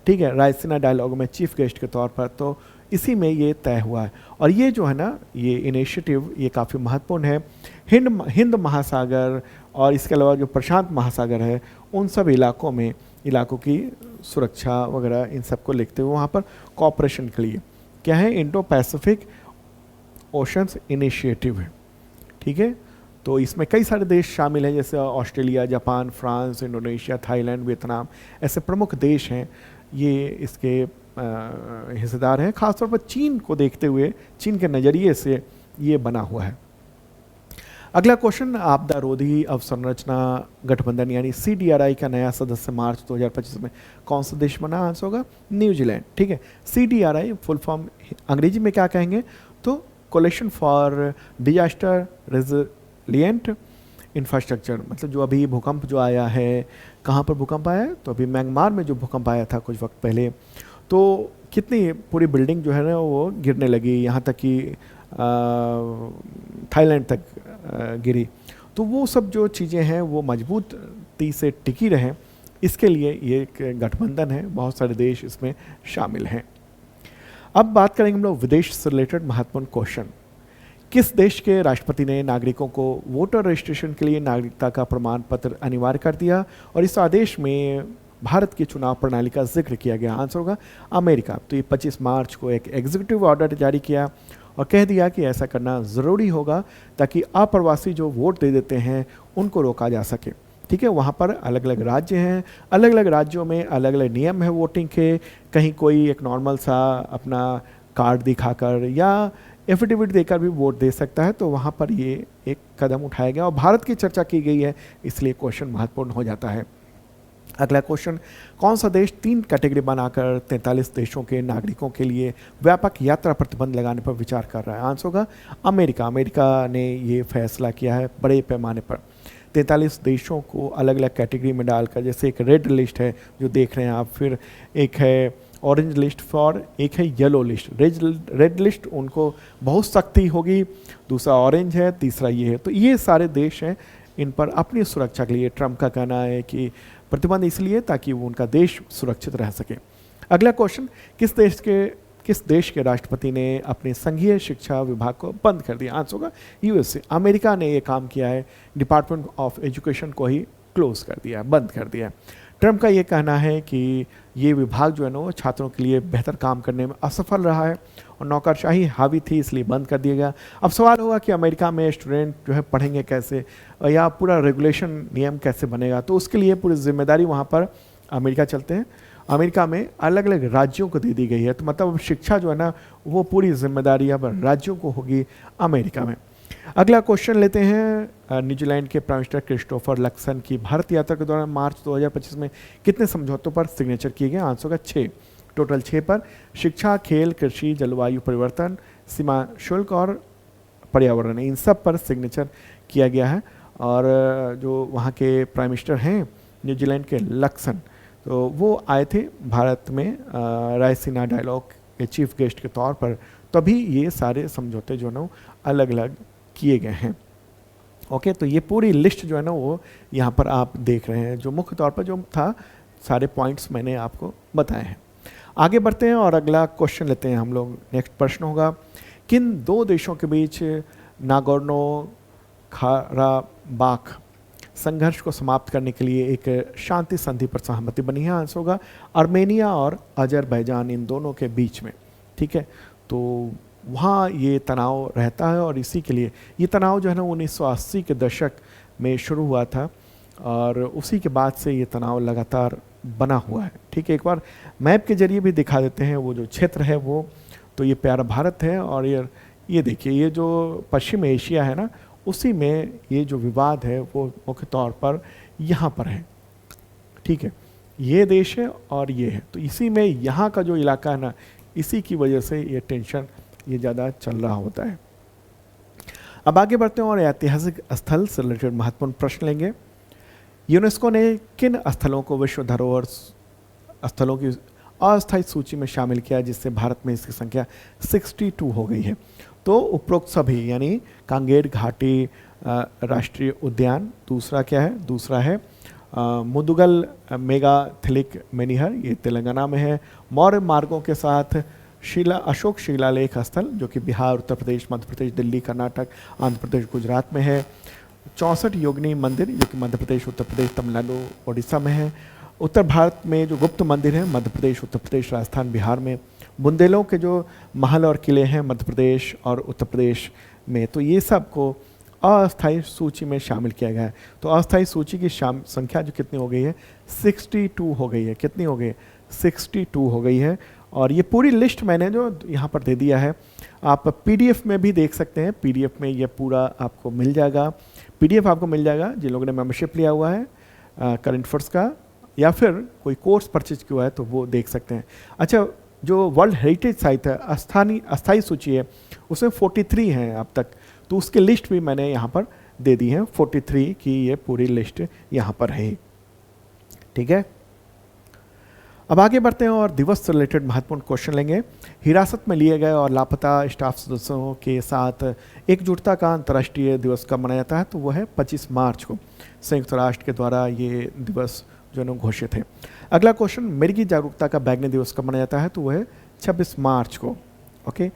ठीक है, रायसीना डायलॉग में चीफ गेस्ट के तौर पर, तो इसी में ये तय हुआ है। और ये जो है ना ये इनिशिएटिव ये काफ़ी महत्वपूर्ण है। हिंद महासागर और इसके अलावा जो प्रशांत महासागर है उन सब इलाकों की सुरक्षा वगैरह इन सब को लिखते हुए वहाँ पर कॉपरेशन के लिए क्या है, इंडो पैसिफिक ओशंस इनिशिएटिव है। ठीक है, तो इसमें कई सारे देश शामिल हैं, जैसे Australia, Japan, France, Indonesia, Thailand, Vietnam, ऐसे प्रमुख देश हैं ये इसके हिस्सेदार हैं। खासतौर पर चीन को देखते हुए, चीन के नज़रिए से ये बना हुआ है। अगला क्वेश्चन, आपदा रोधी अवसंरचना गठबंधन यानी CDRI का नया सदस्य मार्च 2025 में कौन सा देश बना? आंसर होगा न्यूजीलैंड। ठीक है, CDRI फुल फॉर्म अंग्रेजी में क्या कहेंगे? तो coalition for disaster resilient infrastructure, मतलब जो अभी भूकंप जो आया है, कहाँ पर भूकंप आया है? तो अभी म्यांमार में जो भूकंप आया था कुछ वक्त पहले, तो कितनी पूरी बिल्डिंग जो है ना वो गिरने लगी, यहाँ तक कि थाईलैंड तक गिरी। तो वो सब जो चीज़ें हैं वो मजबूती से टिकी रहें, इसके लिए ये एक गठबंधन है, बहुत सारे देश इसमें शामिल हैं। अब बात करेंगे हम लोग विदेश से रिलेटेड महत्वपूर्ण क्वेश्चन। किस देश के राष्ट्रपति ने नागरिकों को वोटर रजिस्ट्रेशन के लिए नागरिकता का प्रमाण पत्र अनिवार्य कर दिया और इस आदेश में भारत की चुनाव प्रणाली का जिक्र किया गया? आंसर होगा अमेरिका। तो ये 25 मार्च को एक एग्जीक्यूटिव ऑर्डर जारी किया और कह दिया कि ऐसा करना ज़रूरी होगा ताकि अप्रवासी जो वोट दे देते हैं उनको रोका जा सके। ठीक है, वहाँ पर अलग अलग राज्य हैं, अलग अलग राज्यों में अलग अलग नियम है वोटिंग के। कहीं कोई एक नॉर्मल सा अपना कार्ड दिखाकर या एफिडेविट देकर भी वोट दे सकता है, तो वहाँ पर ये एक कदम उठाया गया और भारत की चर्चा की गई है, इसलिए क्वेश्चन महत्वपूर्ण हो जाता है। अगला क्वेश्चन, कौन सा देश 3 कैटेगरी बनाकर 43 देशों के नागरिकों के लिए व्यापक यात्रा प्रतिबंध लगाने पर विचार कर रहा है? आंसर होगा अमेरिका। अमेरिका ने ये फैसला किया है बड़े पैमाने पर 43 देशों को अलग अलग कैटेगरी में डालकर, जैसे एक रेड लिस्ट है जो देख रहे हैं आप, फिर एक है ऑरेंज लिस्ट फॉर, एक है येलो लिस्ट। रेड लिस्ट उनको बहुत सख्ती होगी, दूसरा ऑरेंज है, तीसरा ये है। तो ये सारे देश हैं, इन पर अपनी सुरक्षा के लिए ट्रंप का कहना है कि प्रतिबंध इसलिए ताकि वो उनका देश सुरक्षित रह सके। अगला क्वेश्चन, किस देश के राष्ट्रपति ने अपने संघीय शिक्षा विभाग को बंद कर दिया? आंसर होगा यूएसए। अमेरिका ने ये काम किया है, डिपार्टमेंट ऑफ एजुकेशन को ही क्लोज कर दिया है, बंद कर दिया है। ट्रंप का ये कहना है कि ये विभाग जो है ना वो छात्रों के लिए बेहतर काम करने में असफल रहा है और नौकरशाही हावी थी, इसलिए बंद कर दिया गया। अब सवाल होगा कि अमेरिका में स्टूडेंट जो है पढ़ेंगे कैसे या पूरा रेगुलेशन नियम कैसे बनेगा? तो उसके लिए पूरी जिम्मेदारी वहाँ पर अमेरिका चलते हैं, अमेरिका में अलग अलग राज्यों को दे दी गई है। तो मतलब शिक्षा जो है ना वो पूरी जिम्मेदारी अब राज्यों को होगी अमेरिका में। अगला क्वेश्चन लेते हैं, न्यूजीलैंड के प्राइम मिनिस्टर क्रिस्टोफर लक्सन की भारत यात्रा के दौरान मार्च 2025 में कितने समझौतों पर सिग्नेचर किए गए? आंसर होगा 6, टोटल 6 पर। शिक्षा, खेल, कृषि, जलवायु परिवर्तन, सीमा शुल्क और पर्यावरण, इन सब पर सिग्नेचर किया गया है। और जो वहाँ के प्राइम मिनिस्टर हैं न्यूजीलैंड के लक्सन, तो वो आए थे भारत में रायसीना डायलॉग के चीफ गेस्ट के तौर पर, तभी ये सारे समझौते जो है ना अलग अलग किए गए हैं। ओके, तो ये पूरी लिस्ट जो है ना वो यहाँ पर आप देख रहे हैं, जो मुख्य तौर पर जो था सारे पॉइंट्स मैंने आपको बताए हैं। आगे बढ़ते हैं और अगला क्वेश्चन लेते हैं हम लोग। नेक्स्ट प्रश्न होगा, किन 2 देशों के बीच नागोर्नो काराबाख संघर्ष को समाप्त करने के लिए एक शांति संधि पर सहमति बनी है? आंसर होगा आर्मेनिया और अजरबैजान, इन दोनों के बीच में। ठीक है, तो वहाँ ये तनाव रहता है और इसी के लिए ये तनाव जो है ना 1980 के दशक में शुरू हुआ था और उसी के बाद से ये तनाव लगातार बना हुआ है। ठीक है, एक बार मैप के जरिए भी दिखा देते हैं वो जो क्षेत्र है वो, तो ये प्यारा भारत है और ये देखिए ये जो पश्चिम एशिया है ना, उसी में ये जो विवाद है वो मुख्य तौर पर यहाँ पर है। ठीक है, ये देश है और ये है, तो इसी में यहाँ का जो इलाका है ना, इसी की वजह से ये टेंशन ये ज़्यादा चल रहा होता है। अब आगे बढ़ते हैं और ऐतिहासिक स्थल से रिलेटेड महत्वपूर्ण प्रश्न लेंगे। यूनेस्को ने किन स्थलों को विश्व धरोहर स्थलों की अस्थायी सूची में शामिल किया, जिससे भारत में इसकी संख्या 62 हो गई है? तो उपरोक्त सभी, यानी कांगेर घाटी राष्ट्रीय उद्यान, दूसरा क्या है, दूसरा है मुदुगल मेगाथिलिक मेनिहर, ये तेलंगाना में है। मौर्य मार्गों के साथ अशोक शिलालेख स्थल जो कि बिहार, उत्तर प्रदेश, मध्य प्रदेश, दिल्ली, कर्नाटक, आंध्र प्रदेश, गुजरात में है। 64 योगिनी मंदिर जो कि मध्य प्रदेश, उत्तर प्रदेश, तमिलनाडु, उड़ीसा में है। उत्तर भारत में जो गुप्त मंदिर है मध्य प्रदेश, उत्तर प्रदेश, राजस्थान, बिहार में। बुंदेलों के जो महल और किले हैं मध्य प्रदेश और उत्तर प्रदेश में। तो ये सब को अस्थायी सूची में शामिल किया गया है। तो अस्थायी सूची की संख्या जो कितनी हो गई है, 62 हो गई है। कितनी हो गई है, 62 हो गई है। और ये पूरी लिस्ट मैंने जो यहाँ पर दे दिया है, आप पीडीएफ में भी देख सकते हैं। पीडीएफ में ये पूरा आपको मिल जाएगा। पीडीएफ आपको मिल जाएगा जिन लोगों ने मेंबरशिप लिया हुआ है करंट अफेयर्स का, या फिर कोई कोर्स परचेज किया है तो वो देख सकते हैं। अच्छा, जो वर्ल्ड हेरिटेज साइट है, अस्थायी सूची है, उसमें 43 हैं अब तक, तो उसकी लिस्ट भी मैंने यहाँ पर दे दी है। 43 की ये पूरी लिस्ट यहाँ पर है। ठीक है, अब आगे बढ़ते हैं और दिवस से रिलेटेड महत्वपूर्ण क्वेश्चन लेंगे। हिरासत में लिए गए और लापता स्टाफ सदस्यों के साथ एकजुटता का अंतर्राष्ट्रीय दिवस कब मनाया जाता है? तो वो है 25 मार्च को। संयुक्त राष्ट्र के द्वारा ये दिवस जो है घोषित है। अगला क्वेश्चन, मिर्गी जागरूकता का बैगनी दिवस कब मनाया जाता है? तो वह है 26 मार्च को। ओके,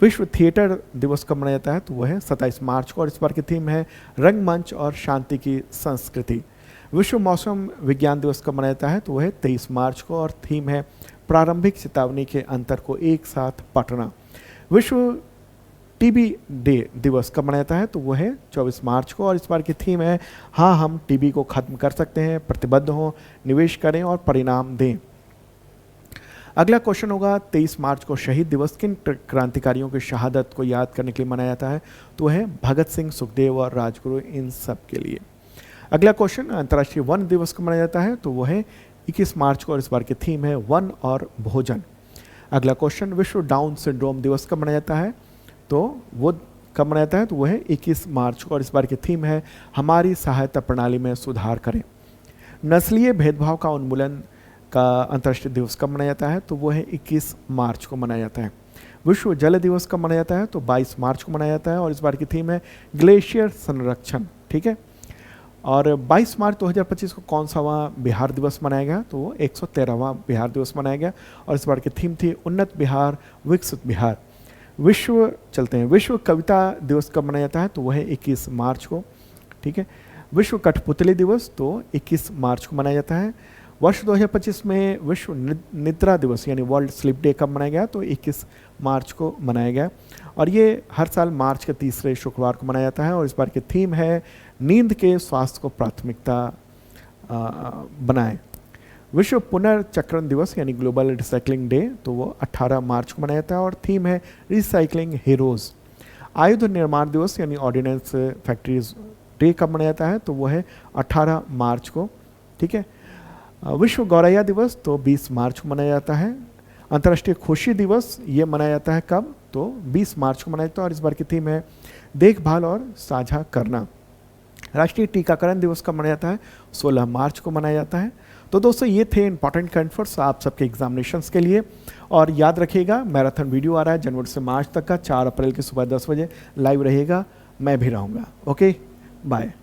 विश्व थिएटर दिवस कब मनाया जाता है? तो वह है 27 मार्च को और इस बार की थीम है रंगमंच और शांति की संस्कृति। विश्व मौसम विज्ञान दिवस कब मनाया जाता है? तो वह है 23 मार्च को और थीम है प्रारंभिक चेतावनी के अंतर को एक साथ पढ़ना। विश्व टीबी डे दिवस कब मनाया जाता है? तो वह है 24 मार्च को और इस बार की थीम है हाँ हम टीबी को खत्म कर सकते हैं, प्रतिबद्ध हों, निवेश करें और परिणाम दें। अगला क्वेश्चन होगा 23 मार्च को शहीद दिवस किन क्रांतिकारियों की शहादत को याद करने के लिए मनाया जाता है? तो वह है भगत सिंह, सुखदेव और राजगुरु, इन सब के लिए। अगला क्वेश्चन अंतर्राष्ट्रीय वन दिवस कब मनाया जाता है? तो वह है 21 मार्च को और इस बार की थीम है वन और भोजन। अगला क्वेश्चन विश्व डाउन सिंड्रोम दिवस कब मनाया जाता है? तो वो कब मनाया जाता है? तो वह है 21 मार्च को और इस बार की थीम है हमारी सहायता प्रणाली में सुधार करें। नस्लीय भेदभाव का उन्मूलन का अंतर्राष्ट्रीय दिवस कब मनाया जाता है? तो वो है 21 मार्च को मनाया जाता है। विश्व जल दिवस कब मनाया जाता है? तो 22 मार्च को मनाया जाता है और इस बार की थीम है ग्लेशियर संरक्षण। ठीक है, और 22 मार्च 2025 को कौन सा बिहार दिवस मनाया गया? तो वो 113वां बिहार दिवस मनाया गया और इस बार की थीम थी उन्नत बिहार, विकसित बिहार। विश्व कविता दिवस कब मनाया जाता है? तो वह है 21 मार्च को। ठीक है, विश्व कठपुतली दिवस तो 21 मार्च को मनाया जाता है। वर्ष 2025 में विश्व निद्रा दिवस यानी वर्ल्ड स्लीप डे कब मनाया गया? तो 21 मार्च को मनाया गया और ये हर साल मार्च के तीसरे शुक्रवार को मनाया जाता है और इस बार की थीम है नींद के स्वास्थ्य को प्राथमिकता बनाएं। विश्व पुनर्चक्रण दिवस यानी ग्लोबल रिसाइकलिंग डे तो वो 18 मार्च को मनाया जाता है और थीम है रिसाइकलिंग हीरोज। आयुध निर्माण दिवस यानी ऑर्डिनेंस फैक्ट्रीज डे कब मनाया जाता है? तो वो है 18 मार्च को। ठीक है, विश्व गौरैया दिवस तो 20 मार्च को मनाया जाता है। अंतर्राष्ट्रीय खुशी दिवस ये मनाया जाता है कब? तो 20 मार्च को मनाया जाता है और इस बार की थीम है देखभाल और साझा करना। राष्ट्रीय टीकाकरण दिवस कब मनाया जाता है? 16 मार्च को मनाया जाता है। तो दोस्तों ये थे इंपॉर्टेंट करंट अफेयर्स आप सबके एग्जामिनेशंस के लिए। और याद रखिएगा मैराथन वीडियो आ रहा है जनवरी से मार्च तक का, 4 अप्रैल की सुबह 10 बजे लाइव रहेगा, मैं भी रहूँगा। Okay, bye.